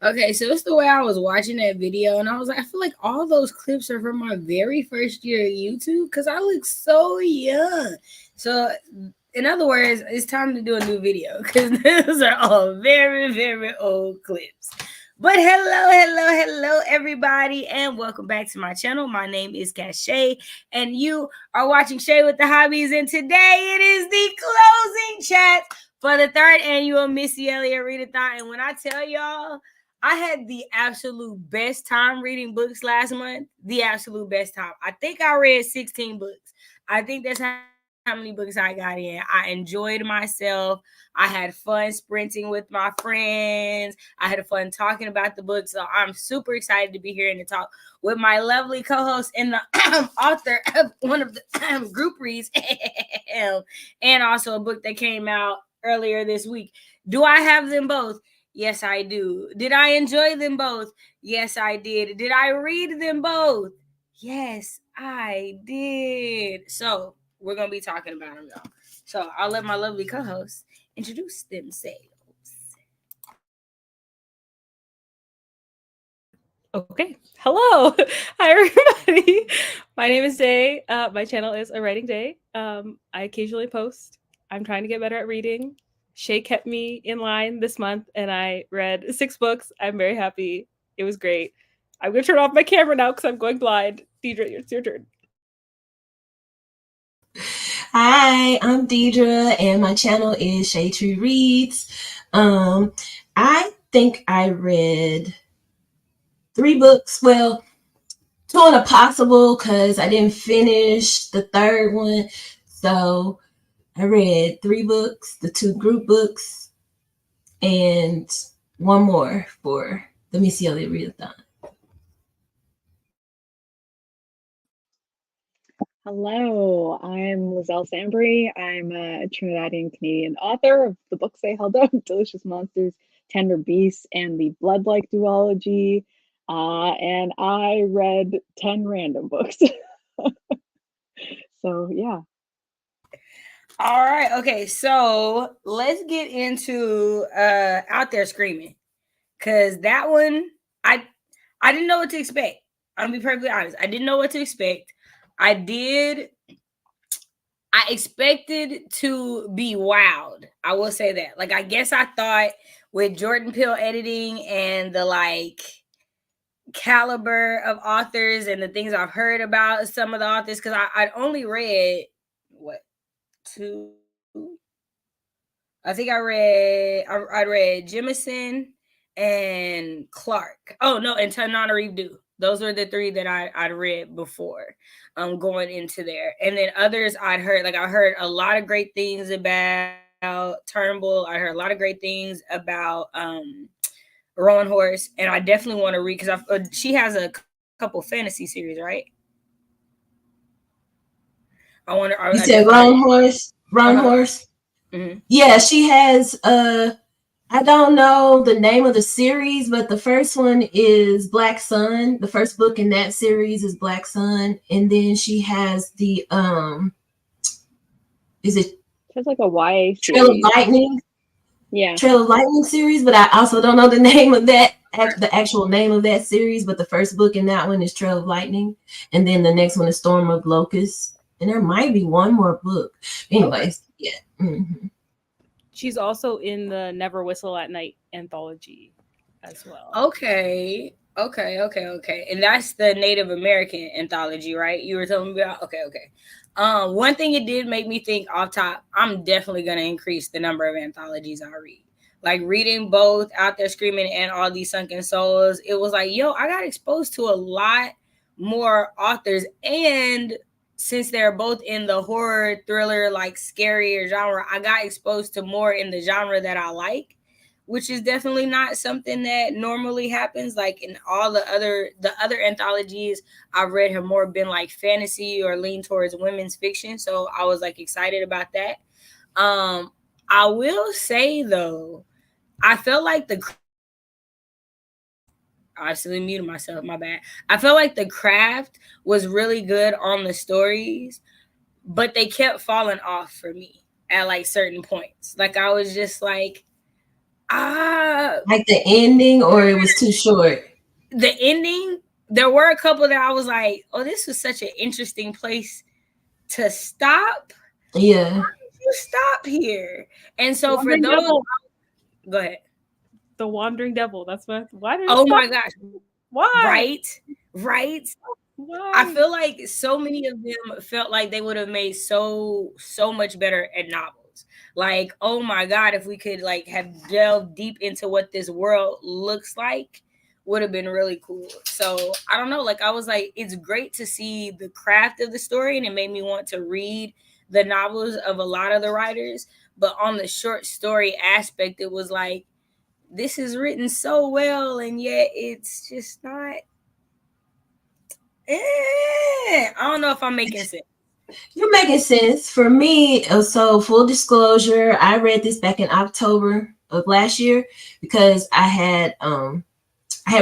Okay, so it's the way I was watching that video, and I was like, I feel like all those clips are from my very first year at YouTube because I look so young. So, in other words, it's time to do a new video because those are all very, very old clips. But hello, everybody, and welcome back to my channel. My name is Shay, and you are watching Shay with the Hobbies. And today it is the closing chat for the third annual Missy Elliott Readathon. And when I tell y'all, I had the absolute best time reading books last month. The absolute best time. I think I read 16 books. I think that's how many books I got in. I enjoyed myself. I had fun sprinting with my friends. I had fun talking about the book. So I'm super excited to be here and to talk with my lovely co-host and the author of one of the group reads and also a book that came out earlier this week. Do I have them both? Yes, I do. Did I enjoy them both? Yes, I did. Did I read them both? Yes, I did. So we're going to be talking about them, y'all. So I'll let my lovely co-hosts introduce themselves. Okay. Hello. Hi, everybody. My name is Day. My channel is A Writing Day. I occasionally post. I'm trying to get better at reading. Shay kept me in line this month, and I read 6 books. I'm very happy. It was great. I'm going to turn off my camera now because I'm going blind. Deidre, it's your turn. Hi, I'm Deidre, and my channel is Shade Tree Reads. I think I read 3 books. Well, 2 on a possible because I didn't finish the third one. So I read 3 books, the 2 group books, and 1 more for the Missy Elliott Readathon. Hello, I'm Lizelle Sambury. I'm a Trinidadian Canadian author of the books I held up, Delicious Monsters, Tender Beasts, and the Blood-like duology. And I read 10 random books. So, yeah. All right. Okay. So let's get into Out There Screaming. Because that one, I didn't know what to expect. I'm going to be perfectly honest. I didn't know what to expect. I expected to be wowed. I will say that. Like, I guess I thought with Jordan Peele editing and the like caliber of authors and the things I've heard about some of the authors, because I'd only read what 2. I think I read Jemison and Clark. Oh no, and Tananarive Due. Those were the 3 that I'd read before going into there. And then others I'd heard, like I heard a lot of great things about Turnbull. I heard a lot of great things about Rowan Horse, and I definitely want to read because she has a couple fantasy series, right? I wonder. You said Rowan Horse? Rowan Horse? Mm-hmm. Yeah, she has I don't know the name of the series, but the first one is Black Sun. The first book in that series is Black Sun, and then she has the is it? It's like a YA Trail of series. Lightning? Yeah. Trail of Lightning series, but I also don't know the name of that, the actual name of that series. But the first book in that one is Trail of Lightning, and then the next one is Storm of Locusts, and there might be one more book. Anyways, yeah. Mm-hmm. She's also in the Never Whistle at Night anthology as well. Okay. And that's the Native American anthology, right? You were telling me about? Okay. One thing it did make me think off top, I'm definitely going to increase the number of anthologies I read. Like reading both Out There Screaming and All These Sunken Souls, it was like, yo, I got exposed to a lot more authors. And since they're both in the horror, thriller, like scarier genre, I got exposed to more in the genre that I like, which is definitely not something that normally happens. Like in all the other anthologies I've read have more been like fantasy or lean towards women's fiction. So I was like excited about that. I will say though, I felt like I actually muted myself, my bad. I felt like the craft was really good on the stories, but they kept falling off for me at like certain points. Like I was just like, Like the ending, or it was too short? The ending, there were a couple that I was like, oh, this was such an interesting place to stop. Yeah. You stop here. And so for Wandering those, Devil. go ahead. The Wandering Devil. That's what. Why did it Oh stop? my gosh. Why? Right. I Why? feel like so many of them felt like they would have made so much better at novels. Like, oh my god, if we could like have delved deep into what this world looks like, would have been really cool. So I don't know. Like I was like, it's great to see the craft of the story, and it made me want to read the novels of a lot of the writers. But on the short story aspect, it was like this is written so well, and yet it's just not. I don't know if I'm making sense. You're making sense. For me, so full disclosure, I read this back in October of last year because I had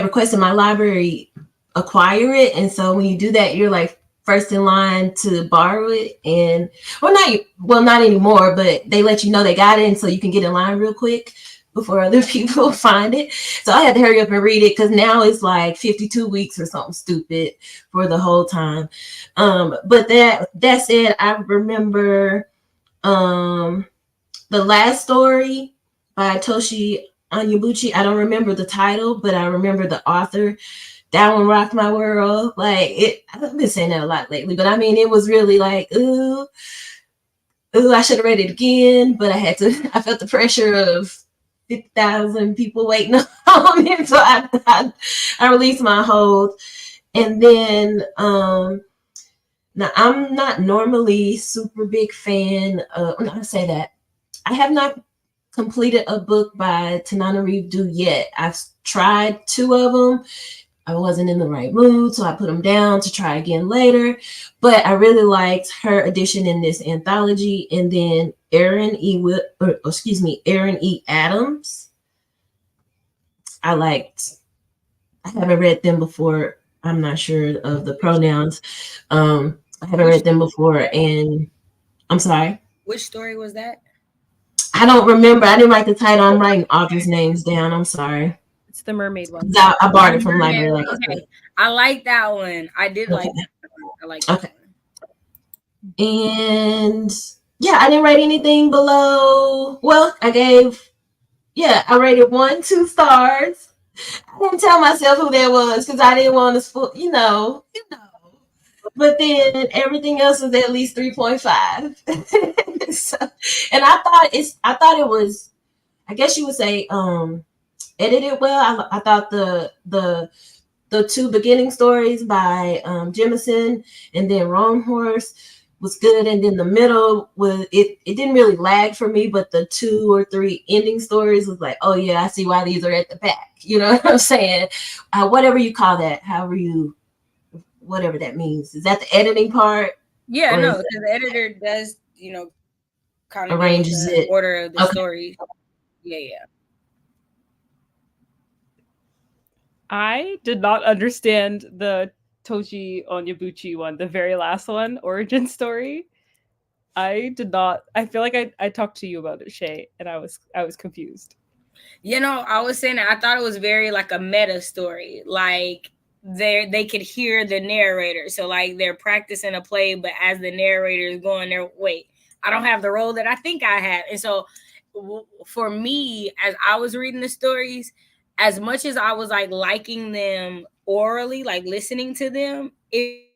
requested my library acquire it, and so when you do that, you're like first in line to borrow it. And not anymore, but they let you know they got it, and so you can get in line real quick before other people find it. So I had to hurry up and read it because now it's like 52 weeks or something stupid for the whole time. But that said, I remember the last story by Toshi Onyebuchi. I don't remember the title, but I remember the author. That one rocked my world. Like it, I've been saying that a lot lately, but I mean, it was really like, ooh, I should have read it again, but I had to. I felt the pressure of 50,000 people waiting on it, so I released my hold, and then now I'm not normally super big fan of. I say that I have not completed a book by Tananarive yet. I've tried 2 of them. I wasn't in the right mood, so I put them down to try again later. But I really liked her addition in this anthology, and then Aaron E. Adams. I liked. I haven't read them before. I'm not sure of the pronouns. I haven't read them before, and I'm sorry. Which story was that? I don't remember. I didn't write the title. I'm writing authors' names down. I'm sorry. It's the mermaid one. I borrowed it from library. Like Okay, I like that one. I did okay. like that one. I like that Okay. one. And yeah, I didn't rate anything below. Well, I rated 1, 2 stars. I didn't tell myself who that was because I didn't want to spoil, But then everything else was at least 3.5. So, and I thought it was, I guess you would say, edited well. I thought the 2 beginning stories by Jemison and then Wrong Horse was good, and then the middle was it didn't really lag for me, but the 2 or 3 ending stories was like, oh yeah, I see why these are at the back. You know what I'm saying? Whatever you call that, whatever that means. Is that the editing part? Yeah, no, because the editor does, kind of arranges the it. order of the Okay. story. Yeah. I did not understand the Toji Onyebuchi one, the very last one, origin story. I did not. I feel like I talked to you about it, Shay, and I was confused. I was saying that I thought it was very like a meta story. Like they could hear the narrator. So like they're practicing a play, but as the narrator is going there, wait, I don't have the role that I think I have. And so for me, as I was reading the stories, as much as I was like liking them orally, like listening to them, it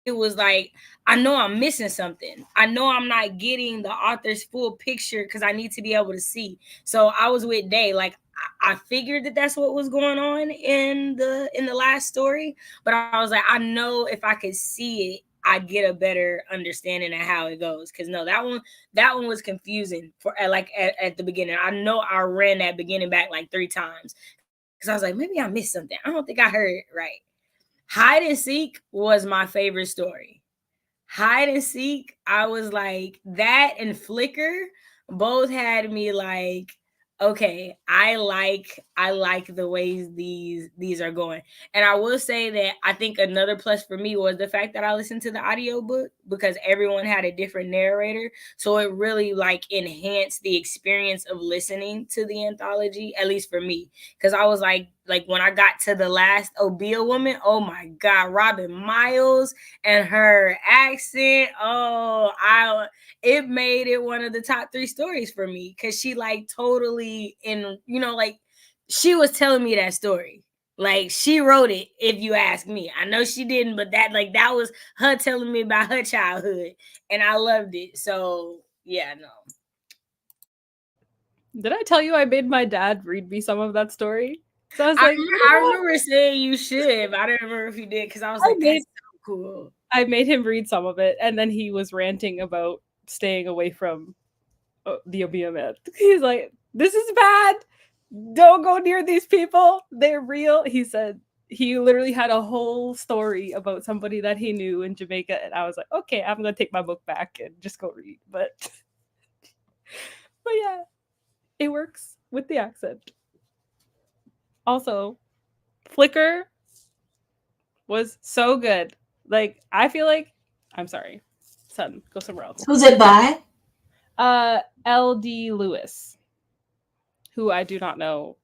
was like I know I'm missing something. I know I'm not getting the author's full picture because I need to be able to see. So I was with Day. Like I figured that that's what was going on in the last story, but I was like, I know if I could see it, I'd get a better understanding of how it goes. Because no, that one was confusing for at the beginning. I know I ran that beginning back like 3 times because I was like, maybe I missed something. I don't think I heard it right. Hide and Seek was my favorite story. Hide and Seek, I was like, that and Flicker both had me like, okay, I like I like the ways these are going. And I will say that I think another plus for me was the fact that I listened to the audiobook because everyone had a different narrator. So it really like enhanced the experience of listening to the anthology, at least for me. Because I was like when I got to the last Obia woman, oh my God, Robin Miles and her accent. It made it one of the top 3 stories for me because she like totally like she was telling me that story. Like she wrote it, if you ask me. I know she didn't, but that was her telling me about her childhood, and I loved it. So yeah, no. Did I tell you I made my dad read me some of that story? So I was like, I remember saying you should, but I don't remember if you did because I was like, that's so cool. I made him read some of it, and then he was ranting about staying away from the Obia myth. He's like, "This is bad. Don't go near these people. They're real." He said he literally had a whole story about somebody that he knew in Jamaica, and I was like, "Okay, I'm gonna take my book back and just go read." But yeah, it works with the accent. Also, Flicker was so good. Like, I feel like I'm sorry, son, go somewhere else. Who's it by? L.D. Lewis, who I do not know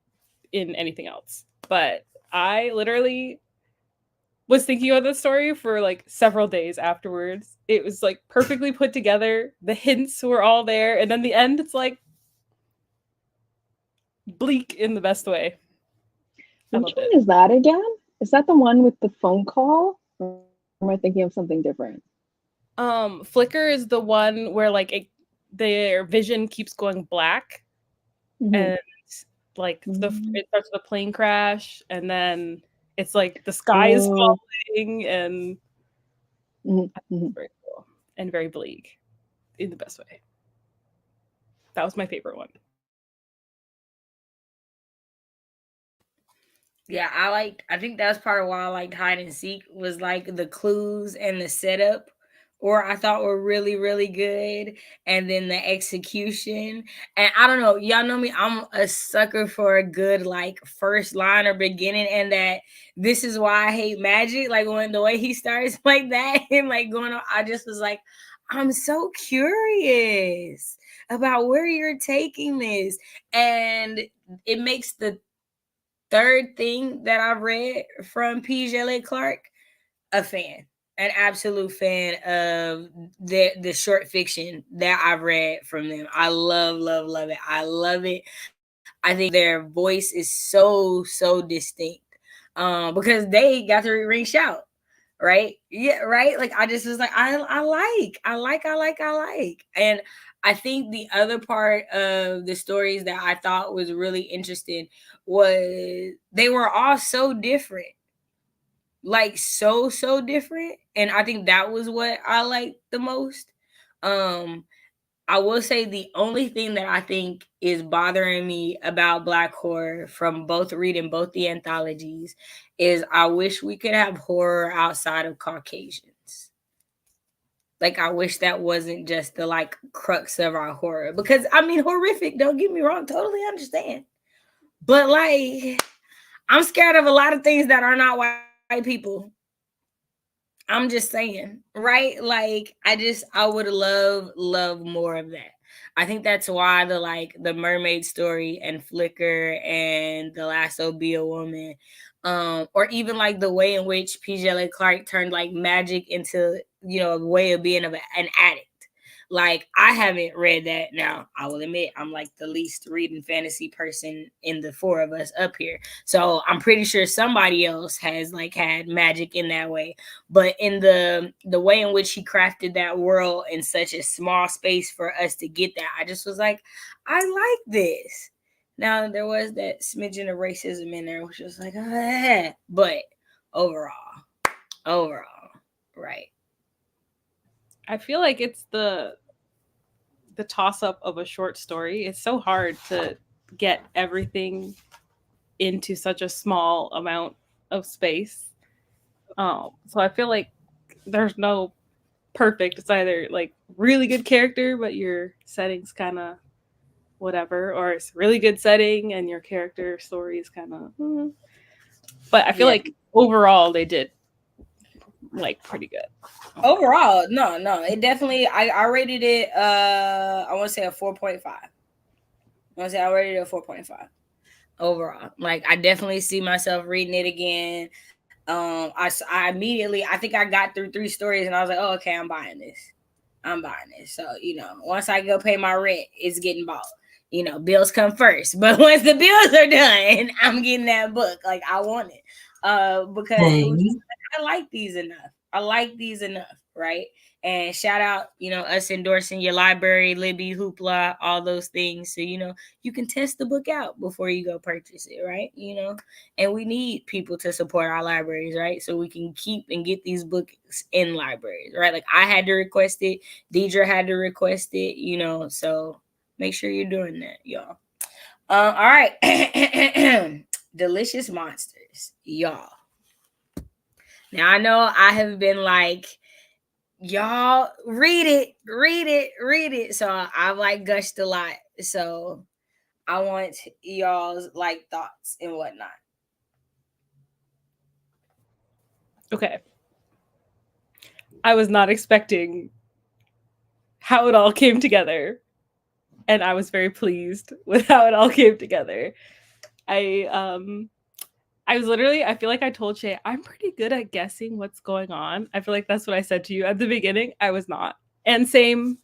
in anything else. But I literally was thinking of this story for like several days afterwards. It was like perfectly put together. The hints were all there. And then the end, it's like bleak in the best way. Which one is that again? Is that the one with the phone call? Or am I thinking of something different? Flicker is the one where like their vision keeps going black. Mm-hmm. And like it starts with a plane crash, and then it's like the sky is falling, and very cool and very bleak in the best way. That was my favorite one. Yeah, I think that's part of why I liked hide and seek was like the clues and the setup, or I thought were really, really good. And then the execution. And I don't know, y'all know me, I'm a sucker for a good like first line or beginning, and that this is why I hate magic. Like when the way he starts like that and like going on, I just was like, I'm so curious about where you're taking this. And it makes the third thing that I've read from P.J. Clark a fan, an absolute fan of the short fiction that I've read from them. I love it. I love it. I think their voice is so distinct because they got to ring shout, right? Yeah, right. Like I just was like, I like, and I think the other part of the stories that I thought was really interesting was they were all so different, like so different, and I think that was what I liked the most. I will say the only thing that I think is bothering me about Black horror from both reading both the anthologies is I wish we could have horror outside of Caucasians. Like I wish that wasn't just the like crux of our horror, because I mean horrific, don't get me wrong, totally understand. But like I'm scared of a lot of things that are not white people. I'm just saying, right? Like I would love more of that. I think that's why the mermaid story and Flicker and the last Obia woman, or even like the way in which P.J. Clark turned like magic into a way of being an addict. Like I haven't read that. Now I will admit I'm like the least reading fantasy person in the 4 of us up here, so I'm pretty sure somebody else has like had magic in that way. But in the way in which he crafted that world in such a small space for us to get that, I just was like, I like this. Now there was that smidgen of racism in there, which was like, but overall, right. I feel like it's the toss up of a short story. It's so hard to get everything into such a small amount of space. So I feel like there's no perfect. It's either like really good character, but your setting's kind of whatever, or it's really good setting and your character story is kind of. But I feel like overall they did like pretty good. Overall, no, it definitely. I rated it. I want to say a 4.5. I rated it a 4.5 overall. Like I definitely see myself reading it again. I immediately, I think I got through 3 stories and I was like, oh, okay, I'm buying this. So, once I go pay my rent, it's getting bought. Bills come first. But once the bills are done, I'm getting that book. Like I want it. Because it was just, I like these enough. Right. And shout out, us endorsing your library, Libby, Hoopla, all those things. So, you can test the book out before you go purchase it. Right. And we need people to support our libraries, right? So we can keep and get these books in libraries, right? Like I had to request it. Deidre had to request it, so make sure you're doing that, y'all. All right. Delicious Monsters, y'all. Now I know I have been like, y'all read it. So I've like gushed a lot. So I want y'all's like thoughts and whatnot. Okay. I was not expecting how it all came together. And I was very pleased with how it all came together. I was literally, I feel like I told Shay, I'm pretty good at guessing what's going on. I feel like that's what I said to you at the beginning. I was not. And same,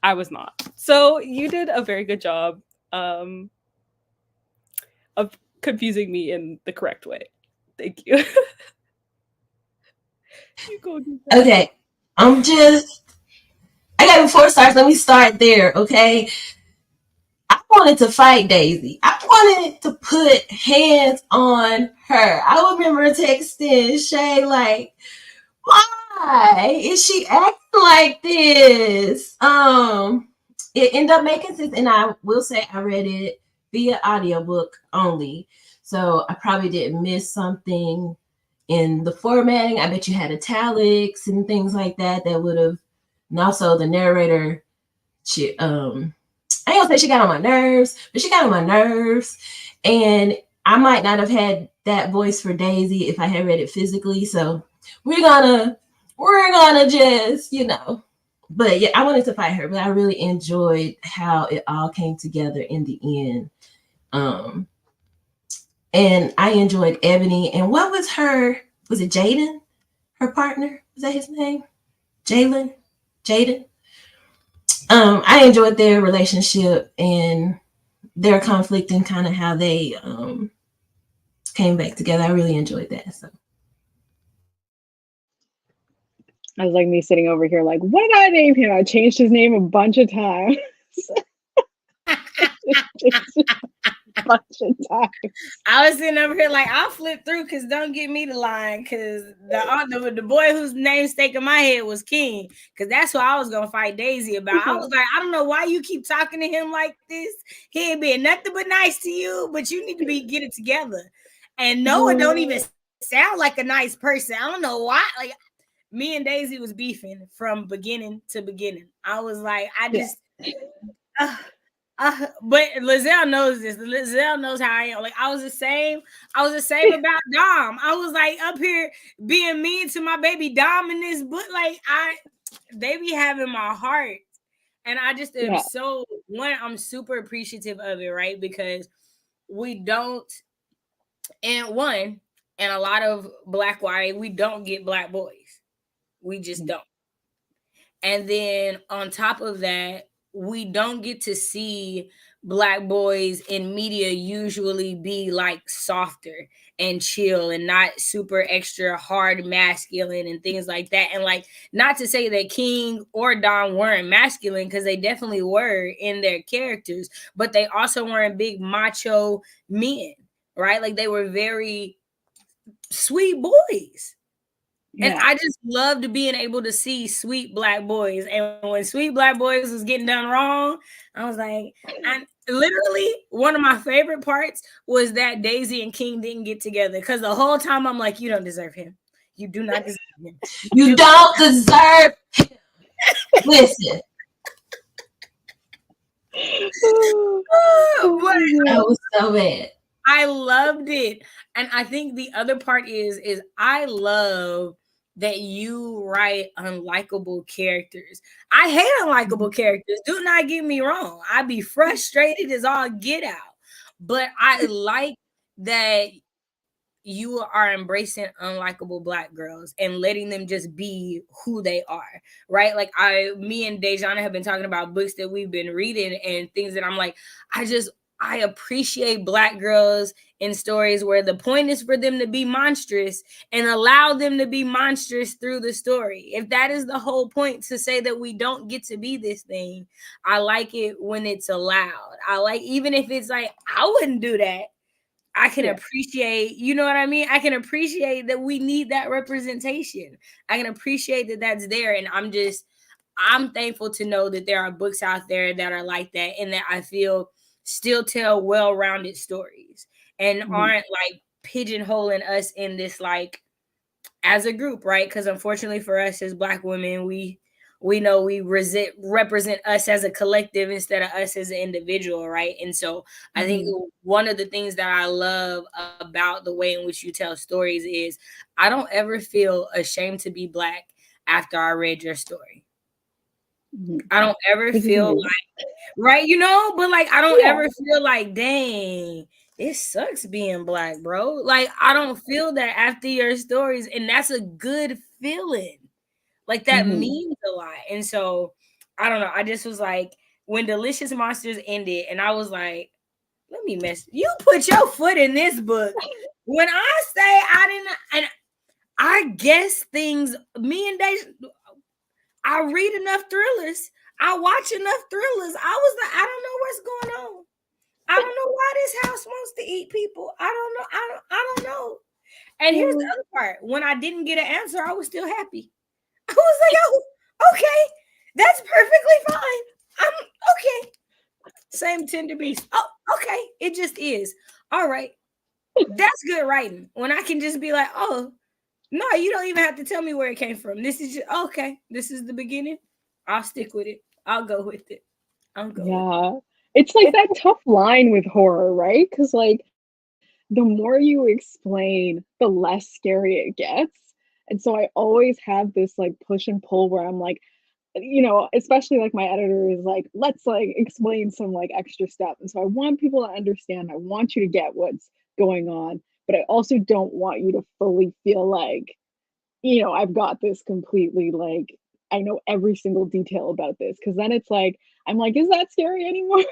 I was not. So you did a very good job of confusing me in the correct way. Thank you. You go do that. Okay, I got 4 stars. Let me start there, okay? I wanted to fight Daisy. I wanted to put hands on her. I remember texting Shay like, why is she acting like this? It ended up making sense, and I will say I read it via audiobook only. So I probably didn't miss something in the formatting. I bet you had italics and things like that would have, and also the narrator, she I ain't gonna say she got on my nerves, but she got on my nerves. And I might not have had that voice for Daisy if I had read it physically. So we're gonna just, But yeah, I wanted to fight her, but I really enjoyed how it all came together in the end. And I enjoyed Ebony. And what was it Jaden? Her partner? Was that his name? Jaden? I enjoyed their relationship and their conflict and kind of how they came back together. I really enjoyed that. So I was like me sitting over here like, what did I name him? I changed his name a bunch of times. I was sitting over here like, I'll flip through because don't get me the line, because the boy whose name stuck in my head was King, because that's what I was gonna fight Daisy about. I was like, I don't know why you keep talking to him like this. He ain't been nothing but nice to you, but you need to get it together. And Noah don't even sound like a nice person. I don't know why. Like me and Daisy was beefing from beginning to beginning. I was like, I just but Lizelle knows this. Lizelle knows how I am. Like I was the same about Dom. I was like up here being mean to my baby Dom in this book. Like they be having my heart. And I just am I'm super appreciative of it, right? Because we don't, and a lot of Black YA, we don't get Black boys. We just don't. And then on top of that, we don't get to see Black boys in media usually be like softer and chill and not super extra hard masculine and things like that. And like, not to say that King or Don weren't masculine, because they definitely were in their characters, but they also weren't big macho men, right? Like they were very sweet boys. And I just loved being able to see sweet Black boys. And when sweet Black boys was getting done wrong, I was like, and literally one of my favorite parts was that Daisy and King didn't get together. Because the whole time I'm like, you don't deserve him. You do not deserve him. You don't deserve him. Listen. But That was so bad. I loved it. And I think the other part is I love that you write unlikable characters. I hate unlikable characters. Do not get me wrong. I be frustrated as all get out. But I like that you are embracing unlikable Black girls and letting them just be who they are, right? Like me and Dejana have been talking about books that we've been reading and things that I'm like, I appreciate Black girls in stories where the point is for them to be monstrous and allow them to be monstrous through the story. If that is the whole point, to say that we don't get to be this thing, I like it when it's allowed. I like, even if it's like, I wouldn't do that, I can appreciate, you know what I mean? I can appreciate that we need that representation. I can appreciate that that's there. And I'm thankful to know that there are books out there that are like that and that I feel still tell well-rounded stories and aren't like pigeonholing us in this, like, as a group, right? Because unfortunately for us as Black women, we know we represent us as a collective instead of us as an individual, right? And so I think one of the things that I love about the way in which you tell stories is I don't ever feel ashamed to be Black after I read your story. I don't ever feel like, right, you know, but like I don't ever feel like, dang, it sucks being Black, bro. Like I don't feel that after your stories, and that's a good feeling. Like that means a lot. And so I don't know. I just was like, when Delicious Monsters ended, and I was like, let me mess. You put your foot in this book. When I say I didn't, and I guess things, me and Dave, I read enough thrillers. I watch enough thrillers. I was like, I don't know what's going on. I don't know why this house wants to eat people. I don't know. I don't know. And here's the other part. When I didn't get an answer, I was still happy. I was like, oh, okay, that's perfectly fine. I'm okay. Same tender beast. Oh, okay. It just is. All right. That's good writing. When I can just be like, oh, no, you don't even have to tell me where it came from. This is just okay. This is the beginning. I'll stick with it. I'll go with it. I'll go with it. It's like that tough line with horror, right? Because like the more you explain, the less scary it gets. And so I always have this like push and pull where I'm like, you know, especially like my editor is like, let's like explain some like extra stuff. And so I want people to understand, I want you to get what's going on, but I also don't want you to fully feel like, you know, I've got this completely, like, I know every single detail about this. Cause then it's like, I'm like, is that scary anymore?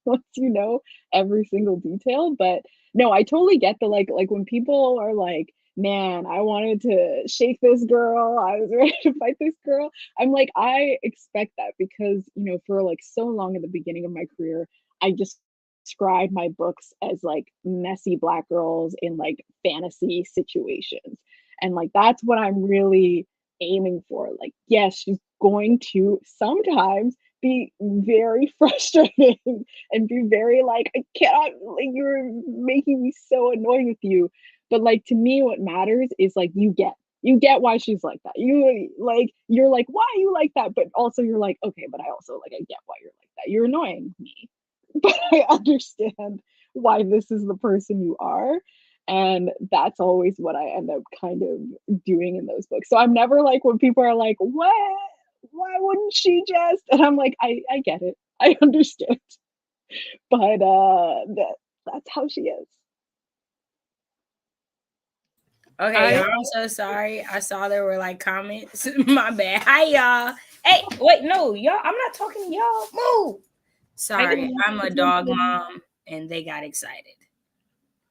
Once you know every single detail. But no, I totally get the like when people are like, man, I wanted to shake this girl, I was ready to fight this girl. I'm like, I expect that because, you know, for like so long at the beginning of my career, I just described my books as like messy Black girls in like fantasy situations. And like that's what I'm really aiming for. Like, yes, she's going to sometimes be very frustrating and be very like, I cannot, like, you're making me so annoyed with you. But like to me, what matters is like you get why she's like that. You like you're like, why are you like that? But also you're like, okay, but I also like I get why you're like that. You're annoying me. But I understand why this is the person you are. And that's always what I end up kind of doing in those books. So I'm never like when people are like, what? Why wouldn't she just? And I'm like, I get it. I understand. But that's how she is. Okay, y'all, I'm so sorry. I saw there were like comments. My bad. Hi, y'all. Hey, wait, no, y'all. I'm not talking to y'all. Move. Sorry, I'm a dog mom, and they got excited.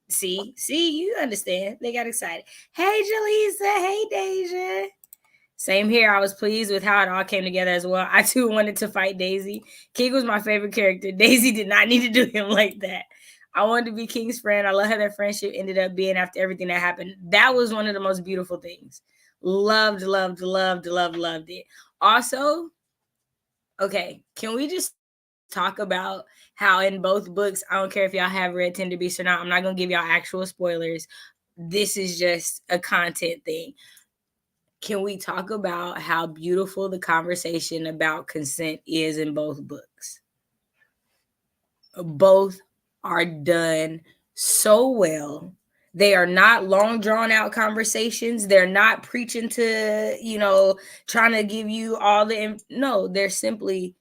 See, you understand. They got excited. Hey, Jaleesa. Hey, Deja. Same here. I was pleased with how it all came together as well. I too wanted to fight Daisy. King was my favorite character. Daisy did not need to do him like that. I wanted to be King's friend. I love how their friendship ended up being after everything that happened. That was one of the most beautiful things. Loved it. Also, okay, can we just talk about how in both books, I don't care if y'all have read Tender Beast or not, I'm not going to give y'all actual spoilers. This is just a content thing. Can we talk about how beautiful the conversation about consent is in both books? both are done so well. They are not long drawn out conversations. They're not preaching to, trying to give you all no, they're simply,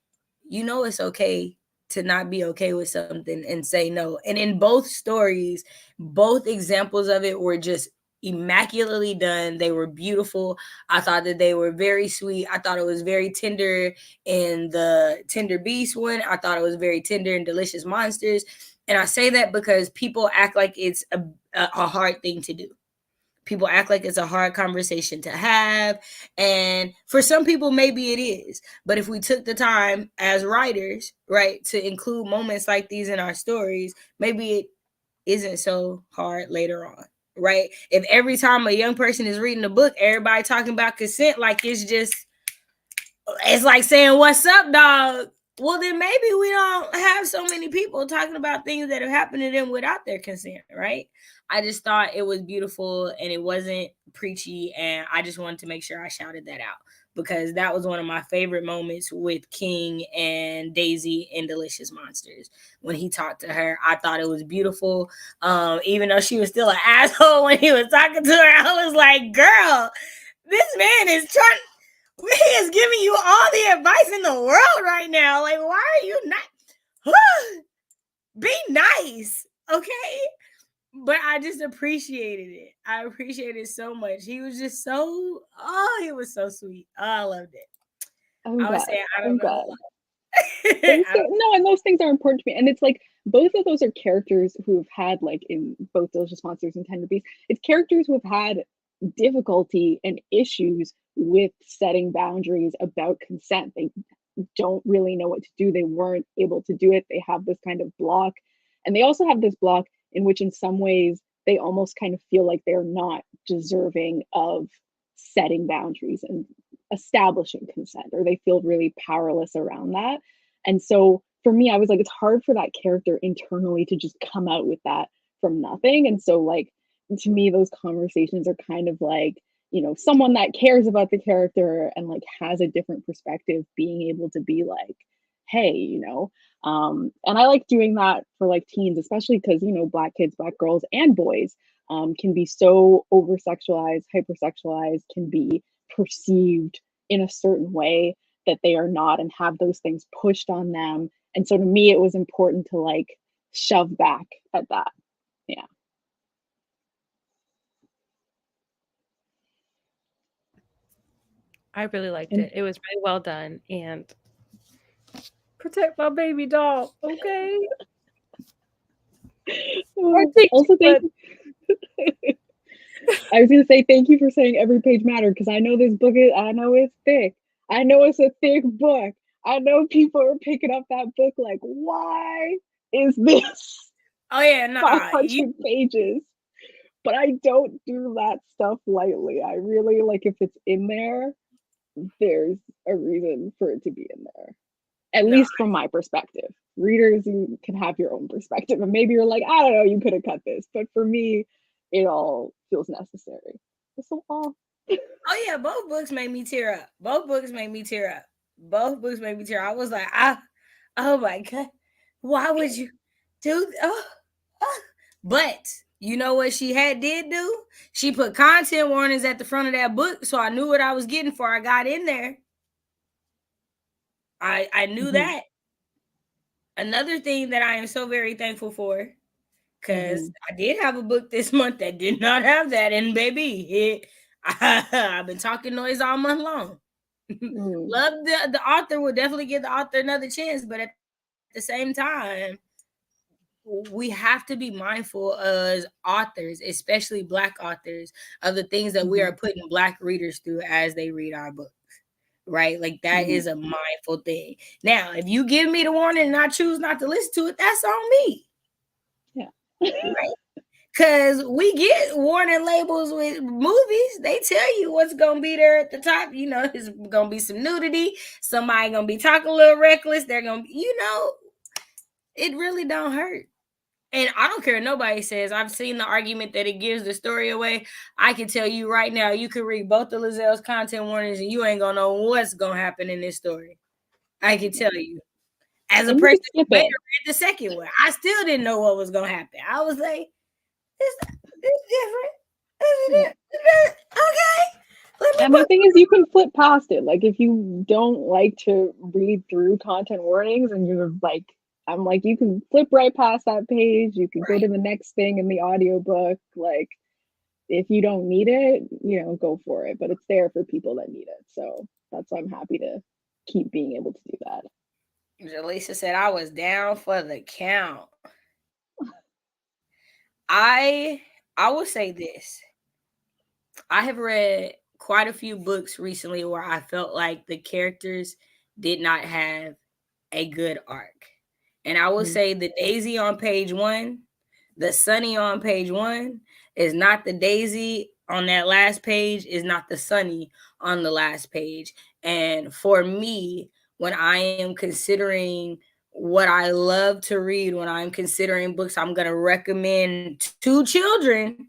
it's okay to not be okay with something and say no. And in both stories, both examples of it were just immaculately done. They were beautiful. I thought that they were very sweet. I thought it was very tender in the Tender Beast one. I thought it was very tender in Delicious Monsters. And I say that because people act like it's a hard thing to do. People act like it's a hard conversation to have. And for some people, maybe it is. But if we took the time as writers, right, to include moments like these in our stories, maybe it isn't so hard later on, right? If every time a young person is reading a book, everybody talking about consent like it's like saying, "What's up, dog?" Well, then maybe we don't have so many people talking about things that have happened to them without their consent, right? I just thought it was beautiful and it wasn't preachy, and I just wanted to make sure I shouted that out because that was one of my favorite moments with King and Daisy in Delicious Monsters. When he talked to her, I thought it was beautiful. Even though she was still an asshole when he was talking to her, I was like, girl, this man is trying... He is giving you all the advice in the world right now. Like, why are you not? Be nice, okay? But I just appreciated it. I appreciated it so much. He was just he was so sweet. Oh, I loved it. I was saying, I don't know. No, and those things are important to me. And it's like both of those are characters who have had, like in both Delicious Monsters and Tender Beasts, it's characters who have had difficulty and issues with setting boundaries about consent. They don't really know what to do. They weren't able to do it. They have this kind of block. And they also have this block in which, in some ways, they almost kind of feel like they're not deserving of setting boundaries and establishing consent, or they feel really powerless around that. And so for me, I was like, it's hard for that character internally to just come out with that from nothing. And so, like, to me, those conversations are kind of like, someone that cares about the character and like has a different perspective being able to be like, hey, and I like doing that for like teens, especially because, Black kids, Black girls, and boys can be so over sexualized, hypersexualized, can be perceived in a certain way that they are not, and have those things pushed on them. And so to me, it was important to like shove back at that. Yeah. I really liked it. It was really well done. And protect my baby doll, okay? Also, I was gonna say thank you for saying every page mattered, because I know this book I know it's thick. I know it's a thick book. I know people are picking up that book like, why is this? Oh yeah, no, 500 pages. But I don't do that stuff lightly. I really like, if it's in there, there's a reason for it to be in there. At least from my perspective. Readers, you can have your own perspective, and maybe you're like, I don't know, you could have cut this. But for me, it all feels necessary. So, oh yeah, both books made me tear up. Both books made me tear up. I was like, oh my God, why would you do? But you know what she did do? She put content warnings at the front of that book, so I knew what I was getting before I got in there. I knew that. Another thing that I am so very thankful for, because I did have a book this month that did not have that, and baby, I've been talking noise all month long. Love the author, will definitely give the author another chance, but at the same time, we have to be mindful as authors, especially Black authors, of the things that we are putting Black readers through as they read our books, right? Like that is a mindful thing. Now, if you give me the warning and I choose not to listen to it, that's on me. Yeah. Right? Because we get warning labels with movies. They tell you what's going to be there at the top. There's going to be some nudity. Somebody going to be talking a little reckless. They're going to be, it really don't hurt. And I don't care what nobody says. I've seen the argument that it gives the story away. I can tell you right now, you can read both of Lizelle's content warnings and you ain't going to know what's going to happen in this story. I can tell you. As a And you person can skip who later it. read the second one, I still didn't know what was gonna happen. I was like, it's different. Okay. Let me And my thing is, you can flip past it. Like, if you don't like to read through content warnings and you're like, I'm like, you can flip right past that page. You can go to the next thing in the audiobook. Like, if you don't need it, go for it. But it's there for people that need it. So that's why I'm happy to keep being able to do that. Jaleesa said I was down for the count. I will say this. I have read quite a few books recently where I felt like the characters did not have a good arc. And I will say the Daisy on page 1, the Sunny on page 1 is not the Daisy on that last page, is not the Sunny on the last page. And for me, when I am considering what I love to read, when I'm considering books I'm going to recommend to children,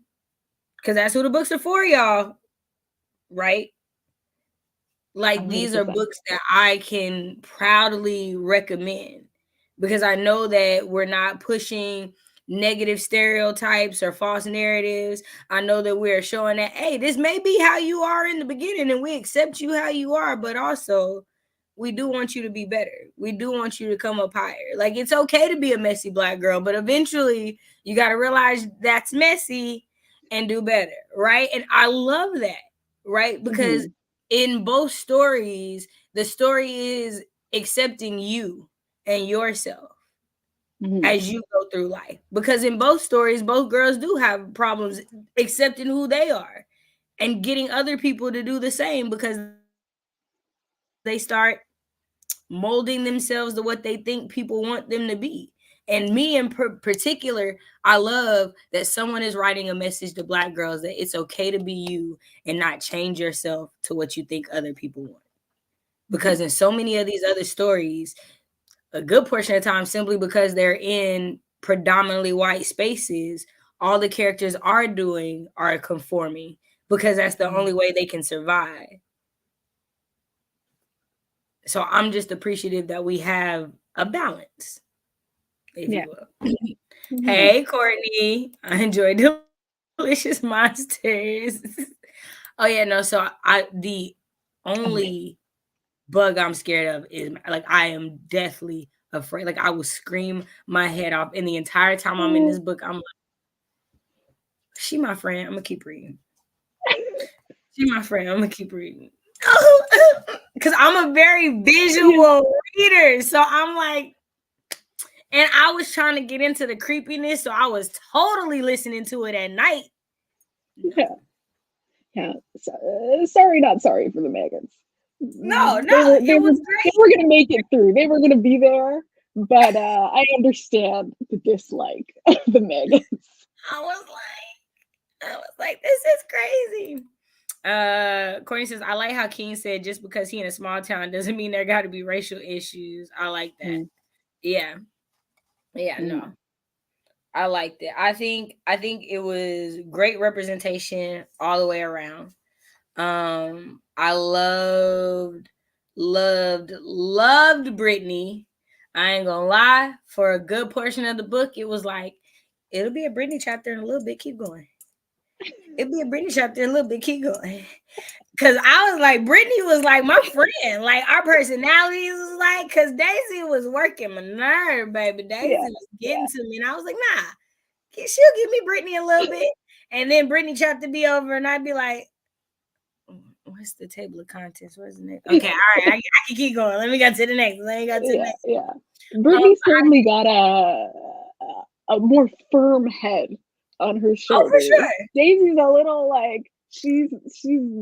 because that's who the books are for, y'all, right? Like, 100%. these are books that I can proudly recommend because I know that we're not pushing negative stereotypes or false narratives. I know that we're showing that, hey, this may be how you are in the beginning and we accept you how you are, but also we do want you to be better. We do want you to come up higher. Like, it's okay to be a messy Black girl, but eventually you got to realize that's messy and do better, right? And I love that, right? Because in both stories, the story is accepting you and yourself as you go through life. Because in both stories, both girls do have problems accepting who they are and getting other people to do the same because they start molding themselves to what they think people want them to be. And me in particular, I love that someone is writing a message to Black girls that it's okay to be you and not change yourself to what you think other people want. Because in so many of these other stories, a good portion of the time, simply because they're in predominantly white spaces, all the characters are doing are conforming because that's the only way they can survive. So I'm just appreciative that we have a balance, if you will. Hey, Courtney, I enjoyed Delicious Monsters. Oh yeah, no. So the only bug I'm scared of is like I am deathly afraid. Like I will scream my head off, and the entire time I'm in this book, I'm like, "She my friend. I'm gonna keep reading. She my friend. I'm gonna keep reading." Because I'm a very visual reader, so I'm like, and I was trying to get into the creepiness, so I was totally listening to it at night. Yeah. So, sorry, not sorry for the Megans. No, they was were gonna make it through. They were gonna be there, but I understand the dislike of the Megans. I was like, this is crazy. Courtney says, I like how King said just because he in a small town doesn't mean there got to be racial issues. I like that. Yeah, no, I liked it. I think it was great representation all the way around. I loved Brittany. I ain't gonna lie. For a good portion of the book, it was like it'll be a Brittany chapter in a little bit. Keep going. It'll be a Brittany chapter in a little bit. Keep going. Cause I was like, Brittany was like my friend. Like our personalities was like, cause Daisy was working my nerve, baby. Daisy was getting to me, and I was like, nah, she'll give me Brittany a little bit, and then Brittany chapter be over, and I'd be like, what's the table of contents? What's the next? Okay, all right, I can keep going. Let me go to the next. Yeah. Brittany certainly got a more firm head on her shoulders. Oh, for sure. Daisy's a little like she's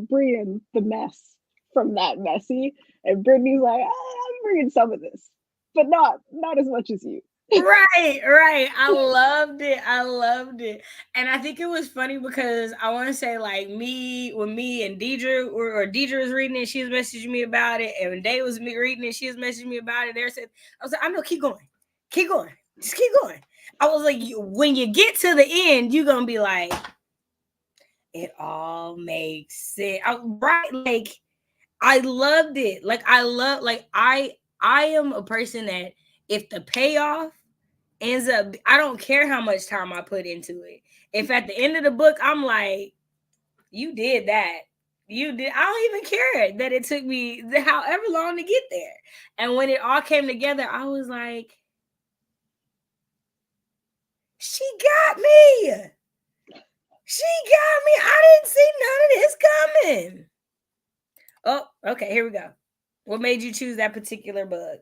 bringing the mess from that messy, and Brittany's like, I'm bringing some of this, but not as much as you. Right. I loved it. And I think it was funny because I want to say like when me and Deidre or Deidre was reading it, she was messaging me about it. And when Day was reading it, she was messaging me about it. I was like, I know, keep going. Just keep going. I was like, when you get to the end, you're going to be like, it all makes sense. Right. Like, I loved it. Like, I am a person that if the payoff ends up, I don't care how much time I put into it. If at the end of the book I'm like, you did that. You did. I don't even care that it took me however long to get there. And when it all came together, I was like, she got me. She got me. I didn't see none of this coming. Oh, okay. Here we go. What made you choose that particular book?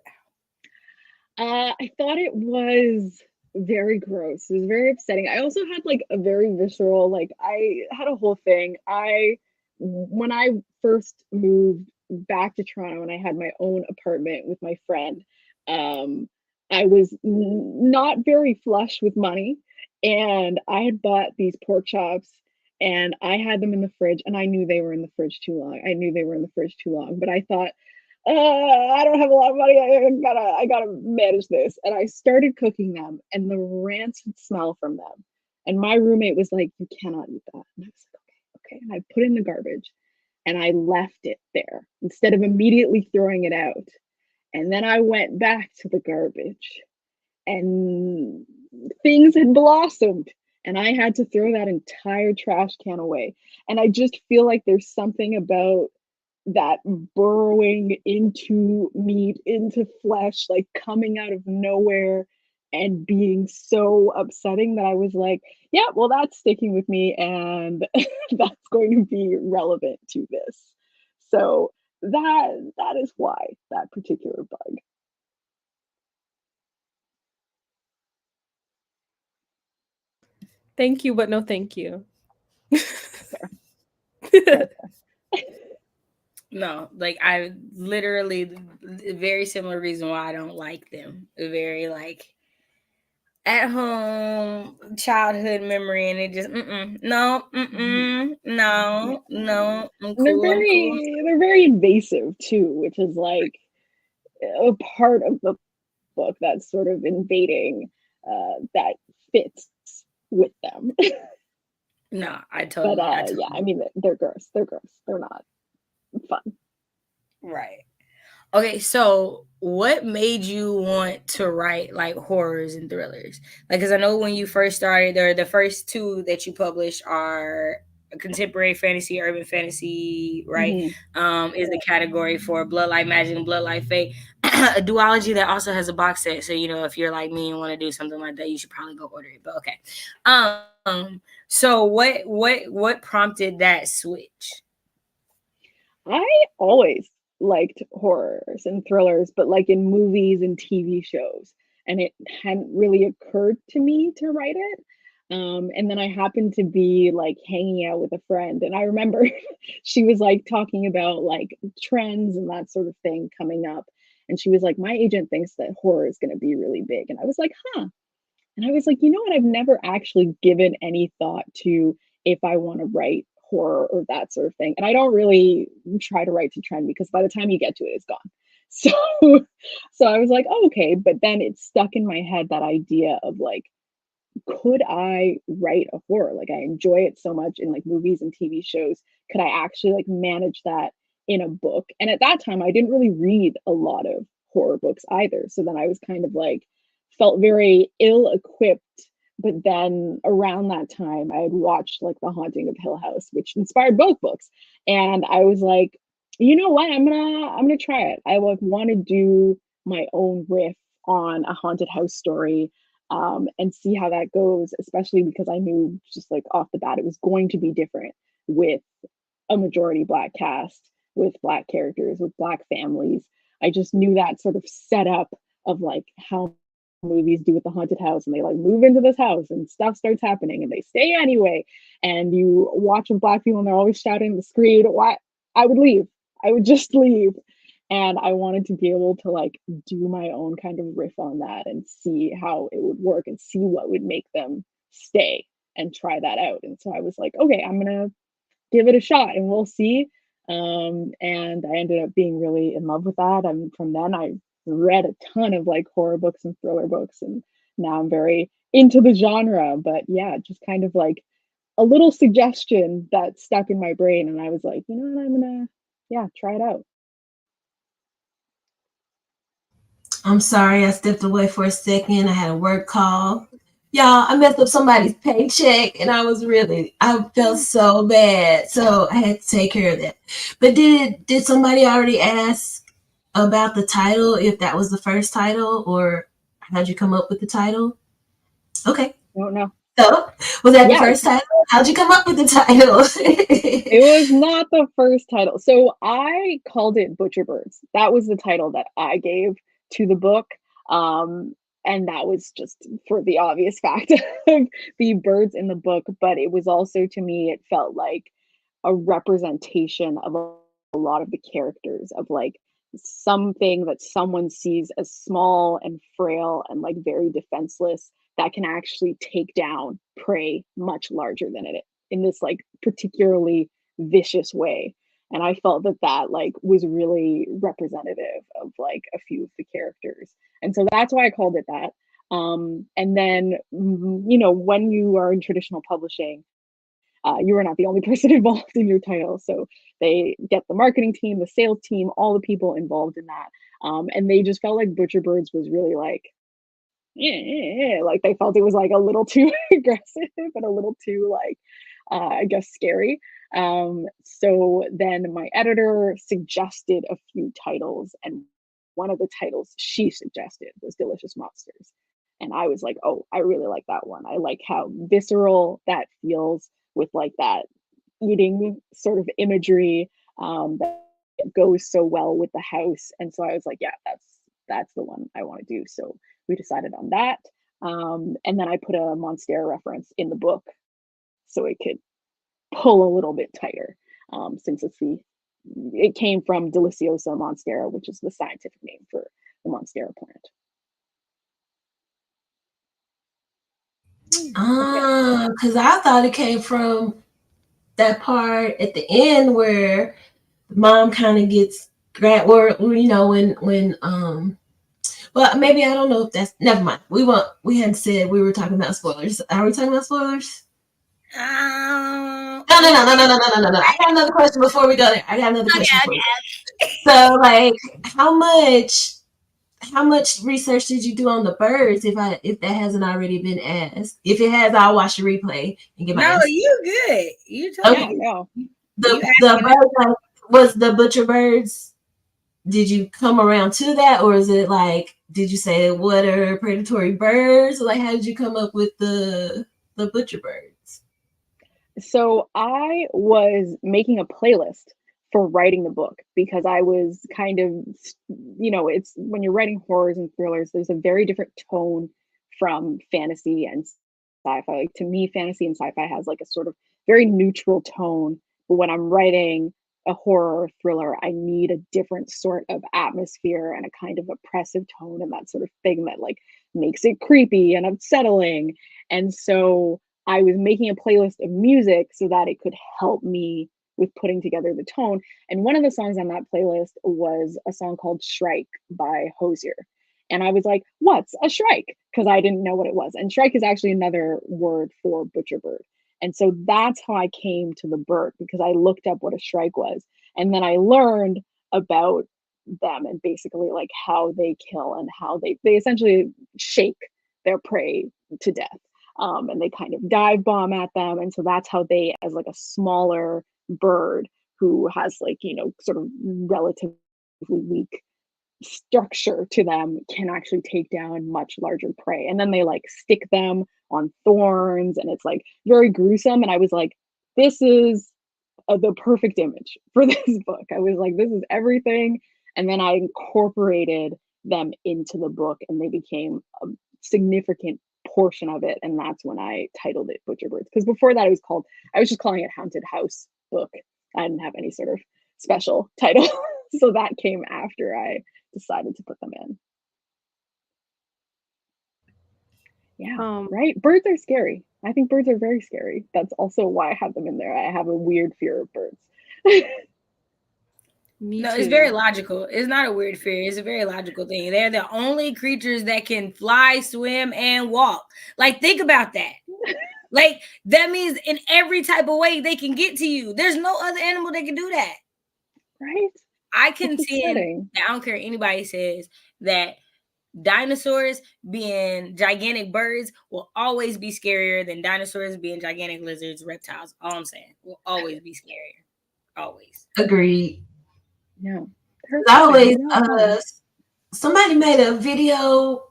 I thought it was very gross. It was very upsetting. I also had like a very visceral, like I had a whole thing. When I first moved back to Toronto and I had my own apartment with my friend, um, I was not very flush with money, and I had bought these pork chops and I had them in the fridge, and I knew they were in the fridge too long. I knew they were in the fridge too long, but I thought, I don't have a lot of money. I gotta manage this. And I started cooking them, and the rancid smell from them. And my roommate was like, "You cannot eat that." And I was like, "Okay, okay." And I put it in the garbage, and I left it there instead of immediately throwing it out. And then I went back to the garbage, and things had blossomed, and I had to throw that entire trash can away. And I just feel like there's something about that burrowing into meat, into flesh, like coming out of nowhere and being so upsetting that I was like, yeah, well, that's sticking with me, and that's going to be relevant to this. So that is why that particular bug. Thank you, but no thank you. Fair. No, like I literally very similar reason why I don't like them. Very like at home childhood memory, and it just no no. I'm And they're cool. I'm cool. very invasive too, which is like a part of the book that's sort of invading that fits with them. No, I But totally, yeah, I mean they're gross. They're gross. They're not fun. right. Okay, so what made you want to write like horrors and thrillers? Like, because I know when you first started, there the first two that you published are contemporary fantasy, urban fantasy, right? Hmm. Is the category for Bloodlight Magic and Bloodlight Fate, a duology that also has a box set. So you know, if you're like me and want to do something like that, you should probably go order it. But okay, so what prompted that switch? I always liked horrors and thrillers, but like in movies and TV shows. And it hadn't really occurred to me to write it. And then I happened to be like hanging out with a friend, and I remember she was like talking about like trends and that sort of thing coming up. And she was like, "My agent thinks that horror is going to be really big." And I was like, "Huh." And I was like, you know what? I've never actually given any thought to if I want to write horror or that sort of thing. And I don't really try to write to trend because by the time you get to it, it's gone. So, so I was like, oh, okay. But then it stuck in my head that idea of like, could I write a horror? Like I enjoy it so much in like movies and TV shows. Could I actually like manage that in a book? And at that time, I didn't really read a lot of horror books either. So then I was kind of like felt very ill equipped. But then around that time, I had watched like The Haunting of Hill House, which inspired both books. And I was like, you know what? I'm gonna try it. I like want to do my own riff on a haunted house story, and see how that goes, especially because I knew just like off the bat it was going to be different with a majority Black cast, with Black characters, with Black families. I just knew that sort of setup of like how movies do with the haunted house, and they like move into this house and stuff starts happening and they stay anyway. And you watch with Black people and they're always shouting at the screen. Why? I would leave. I would just leave. And I wanted to be able to like do my own kind of riff on that and see how it would work and see what would make them stay and try that out. And so I was like, okay, I'm gonna give it a shot and we'll see. And I ended up being really in love with that. And from then I read a ton of like horror books and thriller books, and now I'm very into the genre. But yeah, just kind of like a little suggestion that stuck in my brain, and I was like, you know what, I'm gonna, yeah, try it out. I'm sorry I stepped away for a second. I had a work call. Y'all, I messed up somebody's paycheck and I felt so bad. So I had to take care of that. But did somebody already ask about the title, if that was the first title, or how'd you come up with the title? Okay. I don't know. So was that the Yeah, first title? How'd you come up with the title? it was not the first title. So I called it Butcher Birds. That was the title that I gave to the book. And that was just for the obvious fact of the birds in the book. But it was also, to me, it felt like a representation of a lot of the characters, of like something that someone sees as small and frail and like very defenseless that can actually take down prey much larger than it in this like particularly vicious way. And I felt that that like was really representative of like a few of the characters, and so that's why I called it that. And then you know, when you are in traditional publishing, you are not the only person involved in your title. So they get the marketing team, the sales team, all the people involved in that. And they just felt like Butcher Birds was really like, like they felt it was like a little too aggressive and a little too like, I guess, scary. So then my editor suggested a few titles, and one of the titles she suggested was Delicious Monsters. And I was like, oh, I really like that one. I like how visceral that feels with like that eating sort of imagery, that goes so well with the house. And so I was like, yeah, that's the one I want to do. So we decided on that. And then I put a Monstera reference in the book so it could pull a little bit tighter, since it came from Deliciosa monstera, which is the scientific name for the monstera plant. Because I thought it came from that part at the end where the mom kind of gets or you know when well, maybe I don't know if that's never mind. We hadn't said we were talking about spoilers. Are we talking about spoilers? No. I got another question before we go there. So like how much research did you do on the birds if that hasn't already been asked? If it has, I'll watch the replay and get my answer. You good. You told Okay. me. No. The birds, like, was the butcher birds, did you come around to that, or is it like, did you say what are predatory birds? Like, how did you come up with the butcher birds? So I was making a playlist for writing the book because I was kind of, you know, it's when you're writing horrors and thrillers, there's a very different tone from fantasy and sci-fi. Like to me, fantasy and sci-fi has like a sort of very neutral tone. But when I'm writing a horror or thriller, I need a different sort of atmosphere and a kind of oppressive tone and that sort of thing that like makes it creepy and unsettling. And so I was making a playlist of music so that it could help me with putting together the tone. And one of the songs on that playlist was a song called Shrike by Hosier. And I was like, what's a shrike? Because I didn't know what it was. And shrike is actually another word for butcher bird. And so that's how I came to the bird, because I looked up what a shrike was. And then I learned about them and basically like how they kill and how they essentially shake their prey to death. And they kind of dive bomb at them. And so that's how they, as like a smaller bird who has like, you know, sort of relatively weak structure to them, can actually take down much larger prey. And then they like stick them on thorns and it's like very gruesome. And I was like, this is the perfect image for this book. I was like, this is everything. And then I incorporated them into the book and they became a significant portion of it. And that's when I titled it Butcher Birds. Because before that, I was just calling it Haunted House Book. I didn't have any sort of special title. So that came after I decided to put them in. Yeah, right? Birds are scary. I think birds are very scary. That's also why I have them in there. I have a weird fear of birds. It's very logical. It's not a weird fear. It's a very logical thing. They're the only creatures that can fly, swim, and walk. Like, think about that. Like, that means in every type of way they can get to you. There's no other animal that can do that. Right? I contend that I don't care what anybody says, that dinosaurs being gigantic birds will always be scarier than dinosaurs being gigantic lizards, reptiles. All I'm saying, will always be scarier. Always. Agreed. Yeah. I always somebody made a video.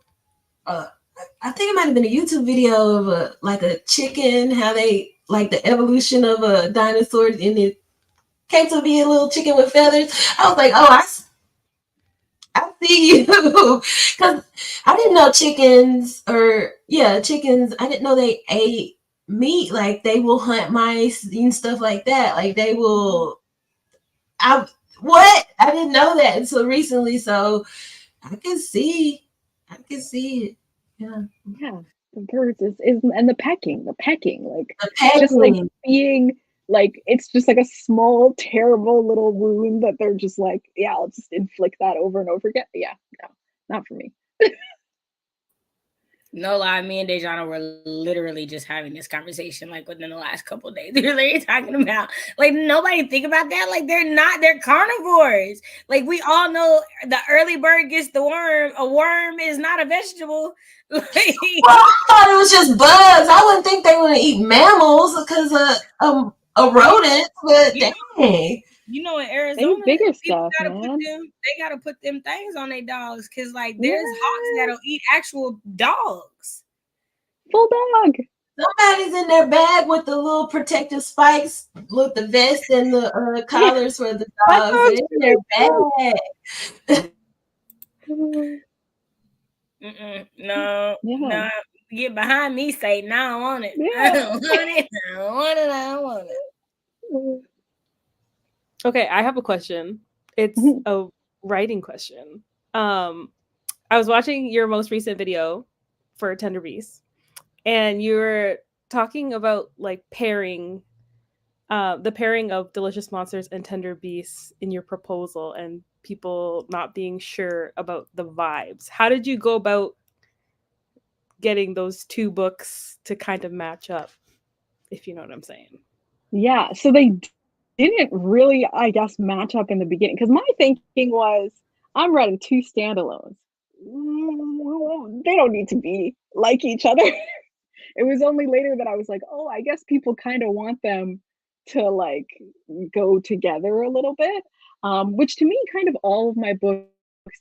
I think it might have been a YouTube video of a chicken, how they like the evolution of a dinosaur, and it came to be a little chicken with feathers. I was like, oh, I see you, because I didn't know chickens. I didn't know they ate meat. Like they will hunt mice and stuff like that. Like they will. I didn't know that until recently. So I can see it. Yeah. Yeah, the birds is and the pecking, like The just like pegging. being like it's just like a small, terrible little wound that they're just like, yeah, I'll just inflict that over and over again. Yeah, no, not for me. No lie, me and Dejana were literally just having this conversation like within the last couple of days. We were literally talking about like nobody think about that. Like they're carnivores. Like we all know the early bird gets the worm. A worm is not a vegetable. Well, I thought it was just bugs. I wouldn't think they want to eat mammals because a rodent, but dang. You know, in Arizona, bigger people stuff, gotta man. they gotta put them things on their dogs because like there's hawks that'll eat actual dogs. Full dog. Somebody's in their bag with the little protective spikes, with the vest and the collars for the dogs. They're in their bag. No, no, get behind me, Satan. I don't want it. Yeah. I don't want it. I don't want it. I don't want it. Okay, I have a question. It's a writing question. I was watching your most recent video for Tender Beasts, and you were talking about like pairing, the pairing of Delicious Monsters and Tender Beasts in your proposal, and people not being sure about the vibes. How did you go about getting those two books to kind of match up, if you know what I'm saying? Yeah, so they didn't really, I guess, match up in the beginning because my thinking was, I'm writing two standalones. They don't need to be like each other. It was only later that I was like, oh, I guess people kind of want them to like go together a little bit, which to me, kind of all of my books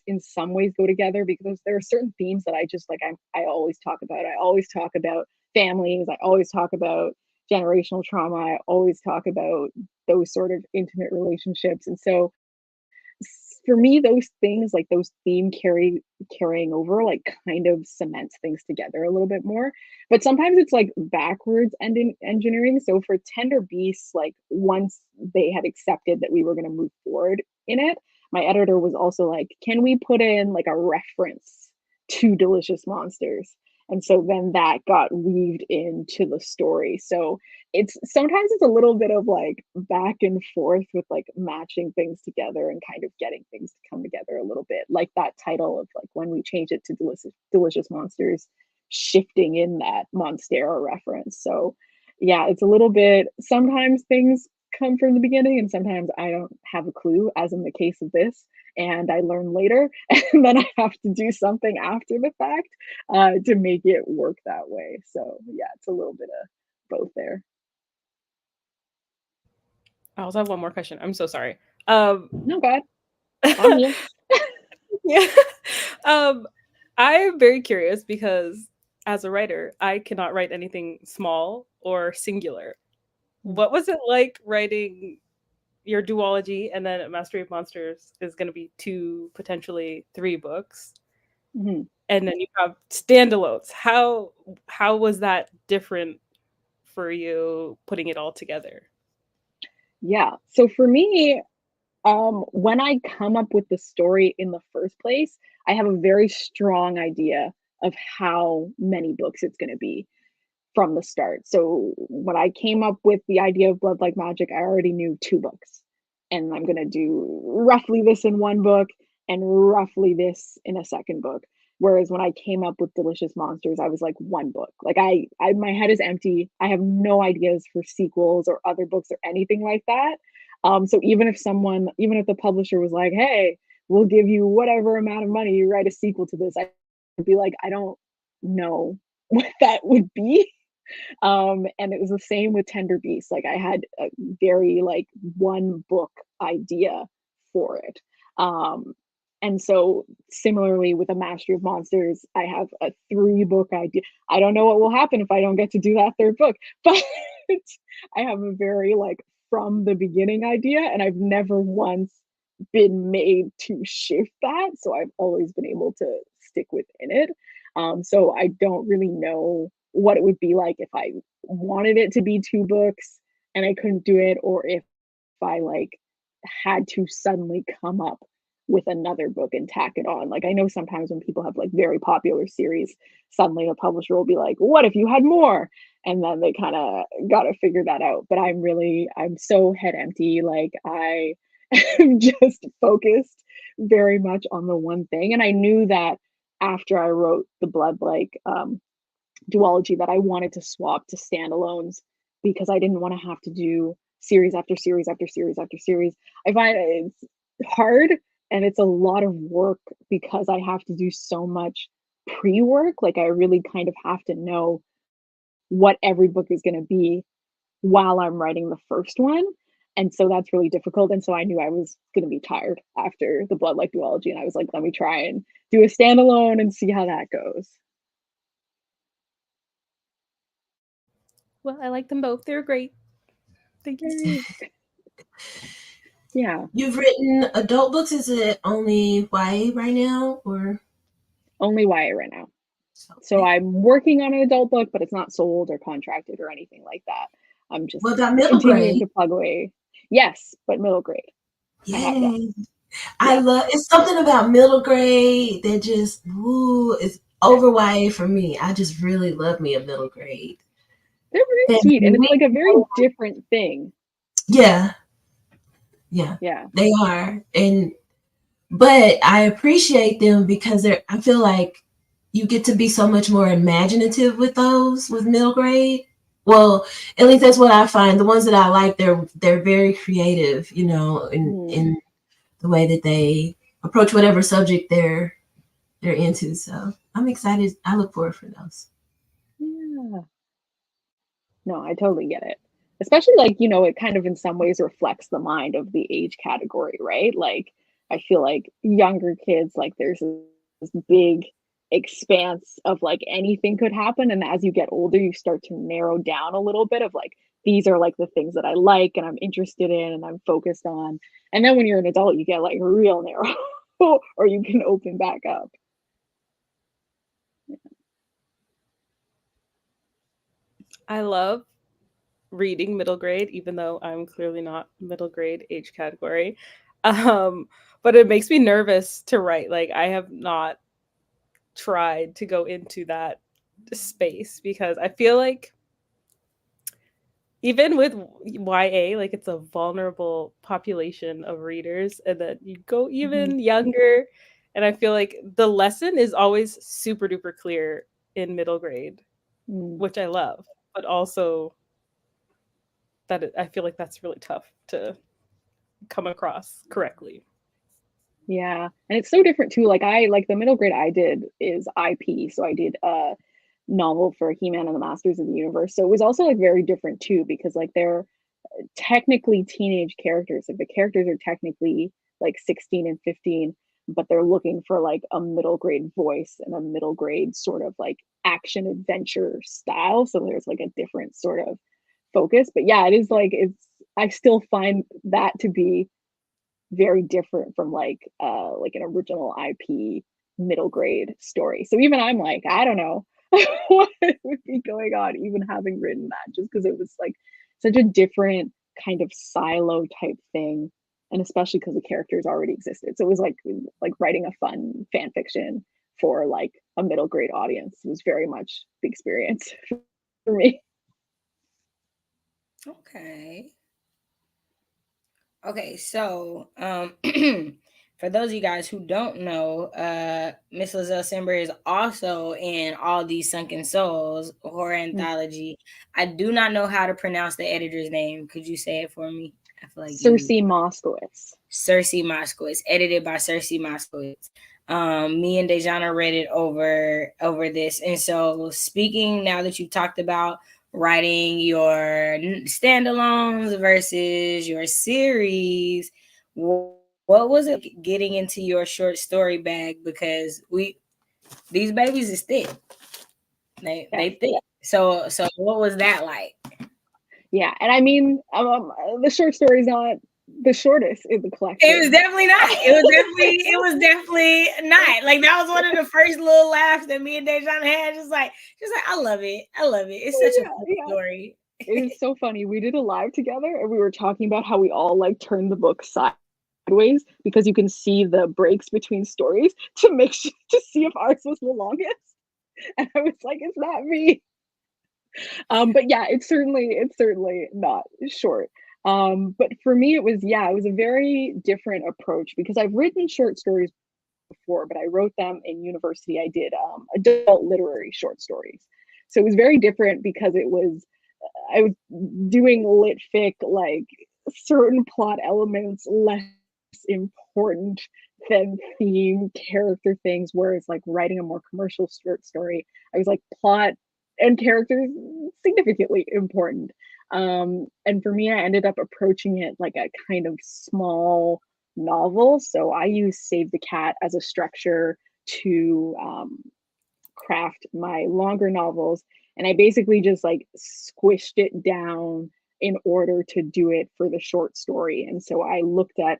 in some ways go together because there are certain themes that I just like, I always talk about. I always talk about families. I always talk about generational trauma. I always talk about those sort of intimate relationships. And so for me, those things like those carrying over like kind of cements things together a little bit more. But sometimes it's like backwards ending engineering. So for Tender Beasts, like once they had accepted that we were going to move forward in it, my editor was also like, can we put in like a reference to Delicious Monsters? And so then that got weaved into the story. So it's sometimes it's a little bit of like back and forth with like matching things together and kind of getting things to come together a little bit, like that title of like when we change it to Delicious Monsters, shifting in that Monstera reference. So yeah, it's a little bit, sometimes things come from the beginning and sometimes I don't have a clue, as in the case of this, and I learn later, and then I have to do something after the fact to make it work that way. So yeah, it's a little bit of both there. I also have one more question. I'm so sorry. No, God, I'm here. Yeah. I'm very curious because as a writer, I cannot write anything small or singular. What was it like writing your duology and then Mastery of Monsters is going to be 2, potentially 3 books, and then you have standalones? How was that different for you putting it all together? Yeah, so for me, when I come up with the story in the first place, I have a very strong idea of how many books it's going to be from the start. So when I came up with the idea of Blood Like Magic, I already knew 2 books. And I'm going to do roughly this in one book and roughly this in a second book. Whereas when I came up with Delicious Monsters, I was like 1 book. Like I my head is empty. I have no ideas for sequels or other books or anything like that. So even if the publisher was like, hey, we'll give you whatever amount of money, you write a sequel to this, be like, I don't know what that would be. And it was the same with Tender Beast. Like I had a very like one book idea for it. Um, and so similarly with a Mastery of Monsters, I have a 3 book idea. I don't know what will happen if I don't get to do that 3rd book, but I have a very like from the beginning idea, and I've never once been made to shift that. So I've always been able to stick within it. So I don't really know what it would be like if I wanted it to be 2 books and I couldn't do it, or if I like had to suddenly come up with another book and tack it on. Like I know sometimes when people have like very popular series, suddenly a publisher will be like, "What if you had more?" And then they kind of got to figure that out. But I'm so head empty. Like I am just focused very much on the one thing. And I knew that after I wrote the Blood like duology that I wanted to swap to standalones because I didn't want to have to do series after series after series after series. I find it's hard and it's a lot of work because I have to do so much pre-work. Like I really kind of have to know what every book is going to be while I'm writing the first one. And so that's really difficult. And so I knew I was going to be tired after the Blood like duology. And I was like, let me try and do a standalone and see how that goes. Well, I like them both. They're great. Thank you. Yeah. You've written adult books. Is it only YA right now, or Only YA right now. So I'm working on an adult book, but it's not sold or contracted or anything like that. I'm just what about middle continuing to grade? plug away. Yes, but middle grade. I have that. Yay! I love it's something about middle grade that just is over YA for me. I just really love me a middle grade. They're very sweet, and it's like a very different thing. Yeah, Yeah. they are, but I appreciate them because I feel like you get to be so much more imaginative with those with middle grade. Well, at least that's what I find. The ones that I like, they're very creative, in the way that they approach whatever subject they're into. So I'm excited. I look forward for those. Yeah. No, I totally get it. Especially like, it kind of in some ways reflects the mind of the age category, right? Like I feel like younger kids, like there's this big expanse of like anything could happen. And as you get older, you start to narrow down a little bit of like, these are like the things that I like and I'm interested in and I'm focused on. And then when you're an adult, you get like real narrow or you can open back up. I love reading middle grade, even though I'm clearly not middle grade age category. But it makes me nervous to write. Like I have not tried to go into that space because I feel like even with YA, like it's a vulnerable population of readers, and then you go even younger, and I feel like the lesson is always super duper clear in middle grade, which I love, but also I feel like that's really tough to come across correctly. Yeah. And it's so different too. Like I like the middle grade I did is IP. So I did a novel for He-Man and the Masters of the Universe. So it was also like very different too, because like they're technically teenage characters. Like the characters are technically like 16 and 15, but they're looking for like a middle grade voice and a middle grade sort of like action adventure style. So there's like a different sort of focus. But yeah, it is like I still find that to be very different from like an original IP middle grade story. So even I'm like, I don't know what would be going on, even having written that, just because it was like such a different kind of silo type thing. And especially because the characters already existed. So it was like writing a fun fan fiction for like a middle grade audience. It was very much the experience for me. Okay. Okay, so for those of you guys who don't know, Miss Lizelle Sambury is also in All These Sunken Souls horror anthology. I do not know how to pronounce the editor's name. Could you say it for me? I feel like Circe Moskowitz. Cersei Moskowitz, edited by Cersei Moskowitz. Me and Dejana read it over this. And so, speaking now that you talked about writing your standalones versus your series, what was it getting into your short story bag? Because these babies is thick. They thick. So what was that like? Yeah, and I mean, the short story is not the shortest in the collection. It was definitely not. It was definitely not. Like, that was one of the first little laughs that me and Dejan had. Just like, I love it. I love it. It's such a fun story. It was so funny. We did a live together and we were talking about how we all like turned the book sideways because you can see the breaks between stories to make sure to see if ours was the longest. And I was like, it's not me. But yeah, it's certainly not short. But for me, it was a very different approach because I've written short stories before, but I wrote them in university. I did adult literary short stories, so it was very different because I was doing lit fic, like certain plot elements less important than theme character things, whereas like writing a more commercial short story, I was like plot and characters significantly important. And for me, I ended up approaching it like a kind of small novel. So I use Save the Cat as a structure to craft my longer novels. And I basically just like squished it down in order to do it for the short story. And so I looked at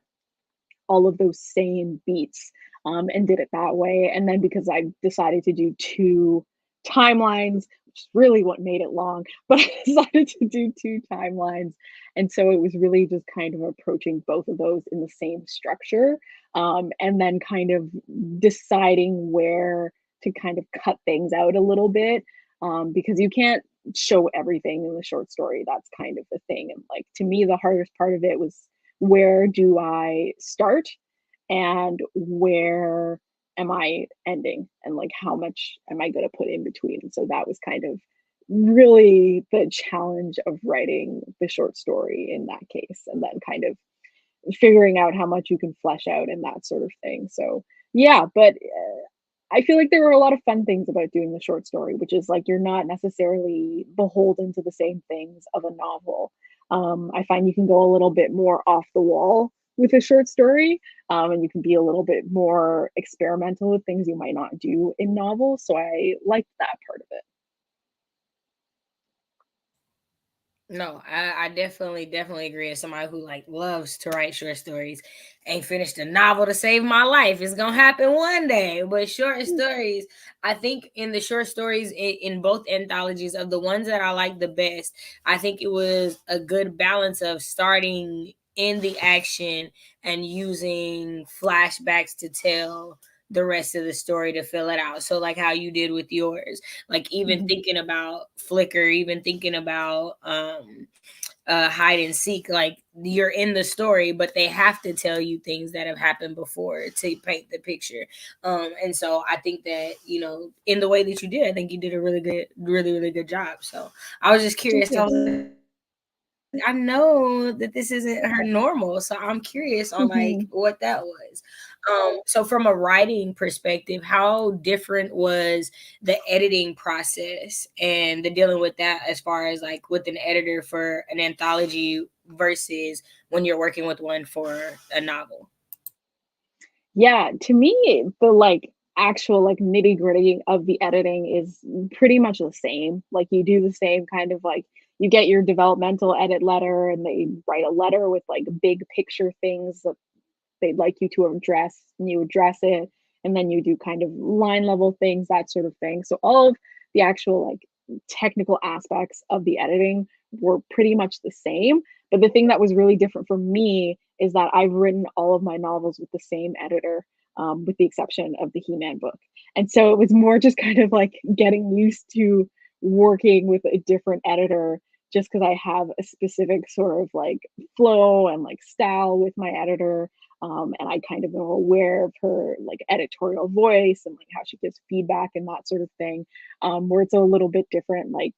all of those same beats and did it that way. And then because I decided to do 2 timelines, which is really what made it long, but I decided to do 2 timelines. And so it was really just kind of approaching both of those in the same structure, and then kind of deciding where to kind of cut things out a little bit, because you can't show everything in the short story. That's kind of the thing. And like, to me, the hardest part of it was, where do I start and where am I ending, and like how much am I going to put in between? So that was kind of really the challenge of writing the short story in that case, and then kind of figuring out how much you can flesh out and that sort of thing. So yeah, but I feel like there were a lot of fun things about doing the short story, which is like you're not necessarily beholden to the same things of a novel. I find you can go a little bit more off the wall with a short story, and you can be a little bit more experimental with things you might not do in novels. So I liked that part of it. No, I definitely agree. As somebody who like loves to write short stories, ain't finished a novel to save my life. It's gonna happen one day. But short stories, I think in the short stories in both anthologies, of the ones that I like the best, I think it was a good balance of starting in the action and using flashbacks to tell the rest of the story to fill it out. So like how you did with yours, like even thinking about Flickr, even thinking about hide and seek, like you're in the story, but they have to tell you things that have happened before to paint the picture. And so I think that, you know, in the way that you did, I think you did a really good job. So I was just curious. I know that this isn't her normal, so I'm curious on like what that was. So from a writing perspective, how different was the editing process and the dealing with that as far as like with an editor for an anthology versus when you're working with one for a novel? Yeah, to me, the like actual like nitty gritty of the editing is pretty much the same. Like you do the same kind of like you get your developmental edit letter and they write a letter with like big picture things that they'd like you to address, and you address it, and then you do kind of line level things, that sort of thing. So all of the actual like technical aspects of the editing were pretty much the same. But the thing that was really different for me is that I've written all of my novels with the same editor, with the exception of the He-Man book. And so it was more just kind of like getting used to working with a different editor, just because I have a specific sort of like flow and like style with my editor. And I kind of am aware of her like editorial voice and like how she gives feedback and that sort of thing, where it's a little bit different. Like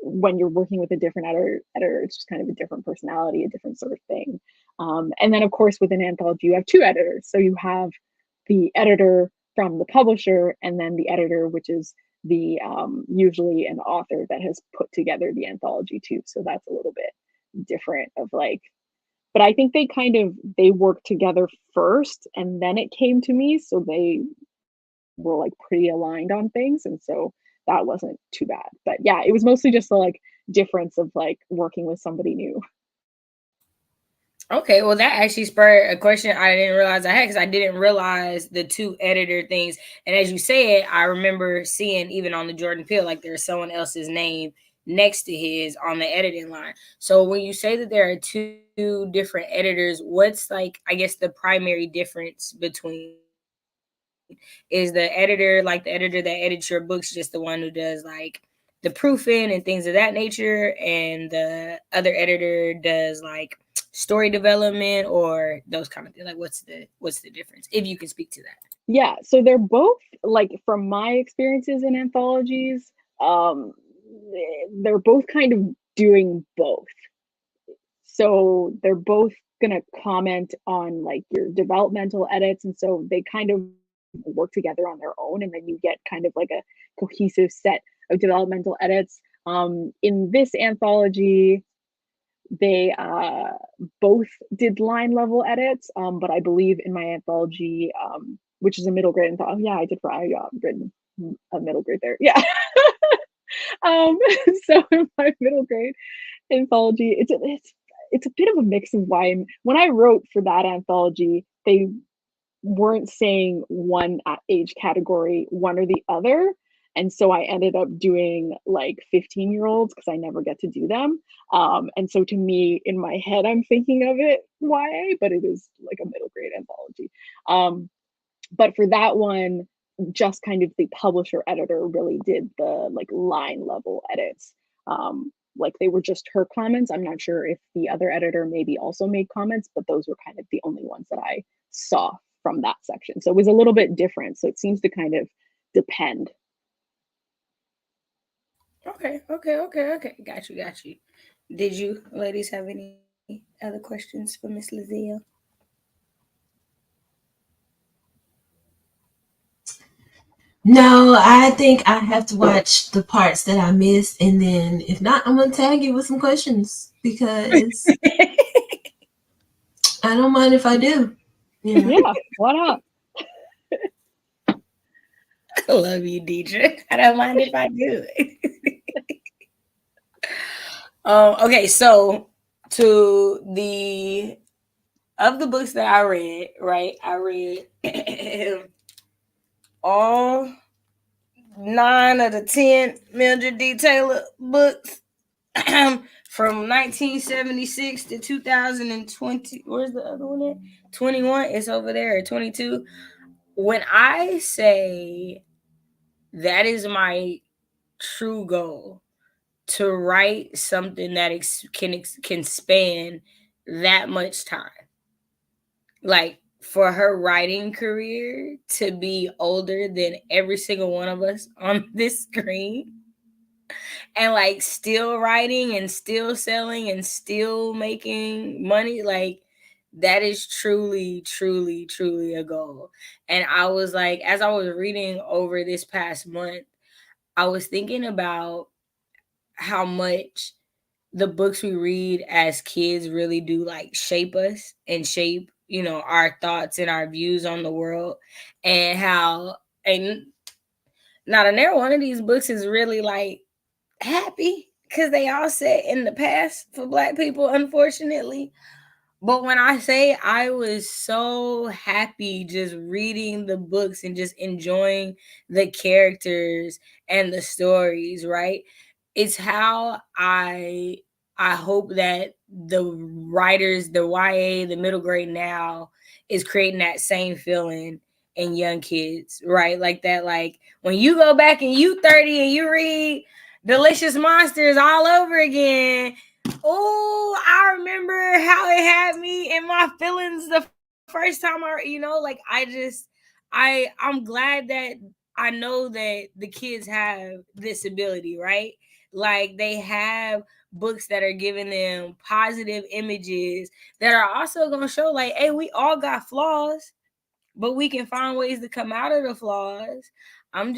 when you're working with a different editor, it's just kind of a different personality, a different sort of thing. And then, of course, with an anthology, you have two editors. So you have the editor from the publisher, and then the editor, which is the usually an author that has put together the anthology too. So that's a little bit different of like, but I think they worked together first and then it came to me. So they were like pretty aligned on things. And so that wasn't too bad. But yeah, it was mostly just the like difference of like working with somebody new. Okay, well, that actually spurred a question I didn't realize I had, because I didn't realize the two editor things. And as you said, I remember seeing even on the Jordan Peele, like there's someone else's name next to his on the editing line. So when you say that there are two different editors, what's like, I guess, the primary difference between, is the editor, like the editor that edits your books, just the one who does like the proofing and things of that nature, and the other editor does like story development or those kind of things? Like what's the difference, if you can speak to that? Yeah, so they're both, like, from my experiences in anthologies, they're both kind of doing both. So they're both gonna comment on like your developmental edits, and so they kind of work together on their own, and then you get kind of like a cohesive set of developmental edits. In this anthology, they both did line level edits, but I believe in my anthology, which is a middle grade anthology. Yeah, I written a middle grade there. Yeah. um, so in my middle grade anthology, it's a bit of a mix of why when I wrote for that anthology, they weren't saying one age category, one or the other. And so I ended up doing like 15-year-olds because I never get to do them. And so to me, in my head, I'm thinking of it YA, but it is like a middle grade anthology. But for that one, just kind of the publisher editor really did the like line level edits. Like they were just her comments. I'm not sure if the other editor maybe also made comments, but those were kind of the only ones that I saw from that section. So it was a little bit different. So it seems to kind of depend. Okay. Got you. Did you ladies have any other questions for Miss Lizzie? No, I think I have to watch the parts that I missed, and then if not, I'm gonna tag you with some questions because I don't mind if I do. You know? Yeah, why not? I love you, Deidre. I don't mind if I do. Okay, so to the of the books that I read, right? I read all 9 of the 10 Mildred D. Taylor books from 1976 to 2020. Where's the other one at? 21. It's over there. 22. When I say that is my true goal, to write something that can span that much time, like for her writing career to be older than every single one of us on this screen, and like still writing and still selling and still making money, like that is truly a goal. And I was like, as I was reading over this past month, I was thinking about how much the books we read as kids really do like shape us and shape, our thoughts and our views on the world. And how, and not a near one of these books is really like happy, because they all set in the past for Black people, unfortunately. But when I say I was so happy just reading the books and just enjoying the characters and the stories, right? It's how I hope that the writers, the YA, the middle grade now, is creating that same feeling in young kids, right? Like that, like when you go back and you 30 and you read Delicious Monsters all over again. Oh, I remember how it had me in my feelings the first time like I'm glad that I know that the kids have this ability, right? Like they have books that are giving them positive images that are also going to show like, hey, we all got flaws, but we can find ways to come out of the flaws. I'm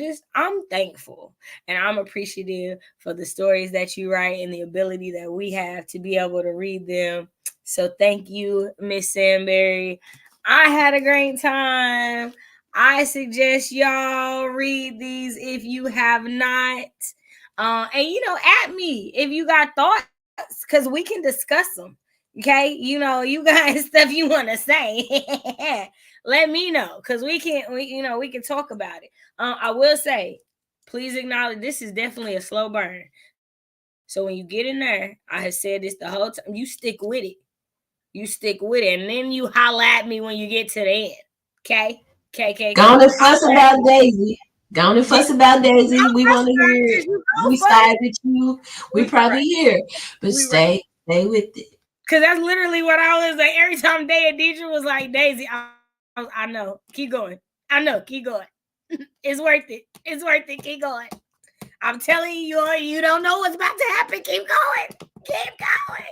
thankful and I'm appreciative for the stories that you write and the ability that we have to be able to read them. So thank you, Miss Sambury. I had a great time. I suggest y'all read these if you have not. And at me if you got thoughts, because we can discuss them. Okay, you guys stuff you want to say. Let me know, because we can talk about it. I will say, please acknowledge this is definitely a slow burn. So when you get in there, I have said this the whole time, you stick with it. You stick with it, and then you holla at me when you get to the end. Okay? Gone and fuss about Daisy. Gone and fuss about Daisy. We want to hear it. We side with you. We probably hear, but stay with it. Because that's literally what I was like. Every time Day and Deidre was like, Daisy, I know. Keep going. I know. Keep going. It's worth it. It's worth it. Keep going. I'm telling you, you don't know what's about to happen. Keep going. Keep going.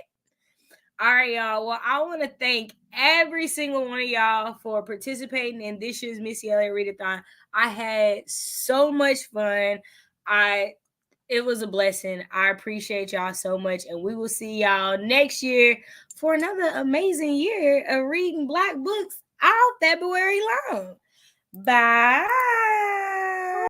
All right, y'all. Well, I want to thank every single one of y'all for participating in this year's Missy Elliott Readathon. I had so much fun. It was a blessing. I appreciate y'all so much. And we will see y'all next year for another amazing year of reading Black books all February long. Bye.